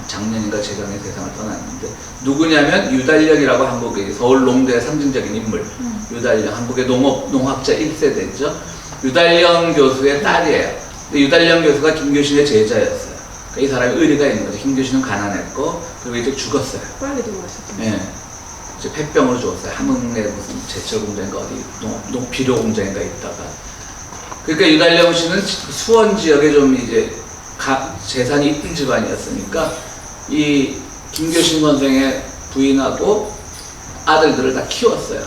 [SPEAKER 1] 작년인가 재작년 세상을 떠났는데 누구냐면 유달령이라고 한국의 서울 농대의 상징적인 인물 유달령 한국의 농학자 1세대죠. 유달령 교수의 딸이에요. 근데 유달령 교수가 김교신의 제자였어요. 그러니까 이 사람이 의리가 있는 거죠. 김교신은 가난했고 그리고 이제 죽었어요.
[SPEAKER 4] 빨리 들어가셨죠.
[SPEAKER 1] 예. 이제 폐병으로 죽었어요. 함흥에 무슨 제철 공장인가 어디 비료 공장인가 있다가. 그러니까 유달령 씨는 수원 지역에 좀 이제 재산이 있던 집안이었으니까 이 김교신 선생의 부인하고 아들들을 다 키웠어요.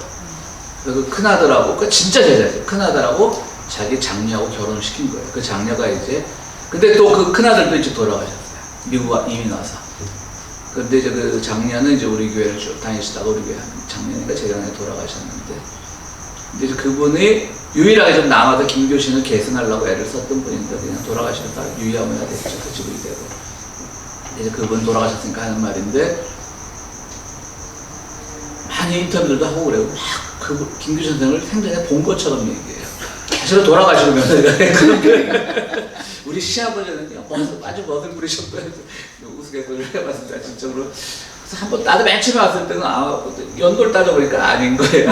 [SPEAKER 1] 그래서 그 큰아들하고, 그 진짜 제자죠. 큰아들하고 자기 장녀하고 결혼을 시킨 거예요. 그 장녀가 이제, 근데 또 그 큰아들도 이제 돌아가셨어요. 미국 이민 와서. 근데 이제 그 장녀는 이제 우리 교회를 쭉 다니시다가 우리 교회 장녀니까 재작년에 돌아가셨는데, 근데 이제 그분이 유일하게 좀 남아서 김교신을 계승하려고 애를 썼던 분인데 그냥 돌아가시다가 유야무야 됐죠. 그 집이 되고. 이제 그분 돌아가셨으니까 하는 말인데, 많이 인터뷰들도 하고 그래요. 막 그 김규신 선생을 생전에 본 것처럼 얘기해요. 사실은 돌아가시고 며느리가 그런데 우리 시아버지는요 아주 멋을 부리셨고요. 우스갯소리를 해봤습니다. 진짜로. 그래서 한번 나도 맨 처음에 왔을 때는 연골 따져보니까 아닌 거예요.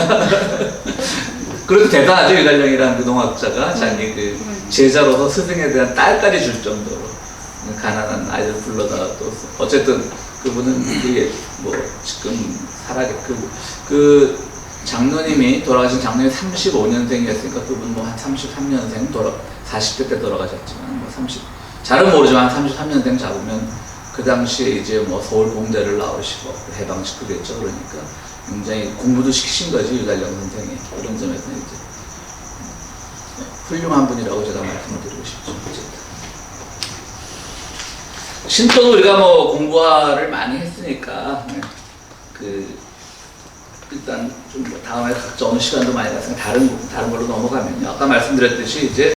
[SPEAKER 1] 그래도 대단하죠. 유달령이라는 그 농학자가 자기 그 제자로서 스승에 대한 딸까지 줄 정도로 가난한 아이들 불러다가 또 어쨌든 그분은 되게 뭐 지금 그 장로님이 돌아가신 장로님이 35년생이었으니까 그분 뭐 한 33년생 40대 때 돌아가셨지만 뭐 잘은 모르지만 33년생 잡으면 그 당시에 이제 뭐 서울 공대를 나오시고 해방식구겠죠. 그러니까 굉장히 공부도 시키신 거지 유달령 선생이. 그런 점에서는 이제 훌륭한 분이라고 제가 말씀을 드리고 싶죠. 신도도 우리가 뭐 공부를 많이 했으니까 일단 좀 다음에 각자 어느 시간도 많이 갔으니까 다른 걸로 넘어가면요. 아까 말씀드렸듯이 이제